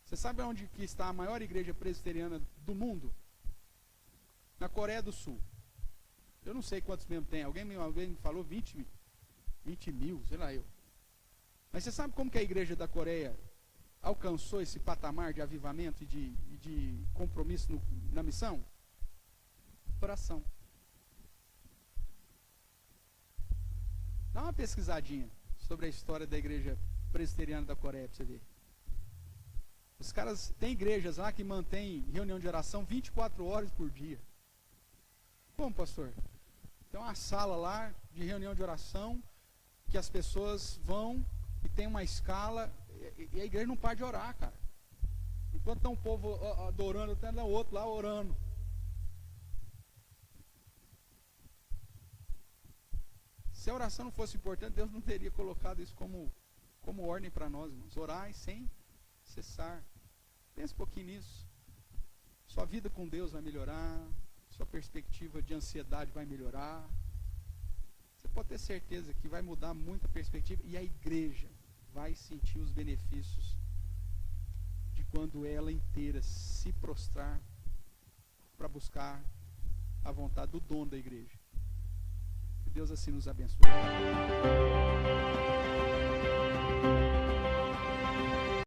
Você sabe onde que está a maior igreja presbiteriana do mundo? Na Coreia do Sul. Eu não sei quantos membros tem. Alguém me falou 20 mil, sei lá eu. Mas você sabe como que a igreja da Coreia alcançou esse patamar de avivamento e de compromisso na missão? Oração. Dá uma pesquisadinha sobre a história da igreja presbiteriana da Coreia para você ver. Os caras têm igrejas lá que mantêm reunião de oração 24 horas por dia. Como, pastor? Tem uma sala lá de reunião de oração que as pessoas vão e tem uma escala e a igreja não para de orar, cara. Enquanto está um povo adorando, tem outro lá orando. Se a oração não fosse importante, Deus não teria colocado isso como ordem para nós, irmãos. Orar sem cessar. Pense um pouquinho nisso. Sua vida com Deus vai melhorar. Sua perspectiva de ansiedade vai melhorar. Você pode ter certeza que vai mudar muito a perspectiva. E a igreja vai sentir os benefícios de quando ela inteira se prostrar para buscar a vontade do dono da igreja. Que Deus assim nos abençoe.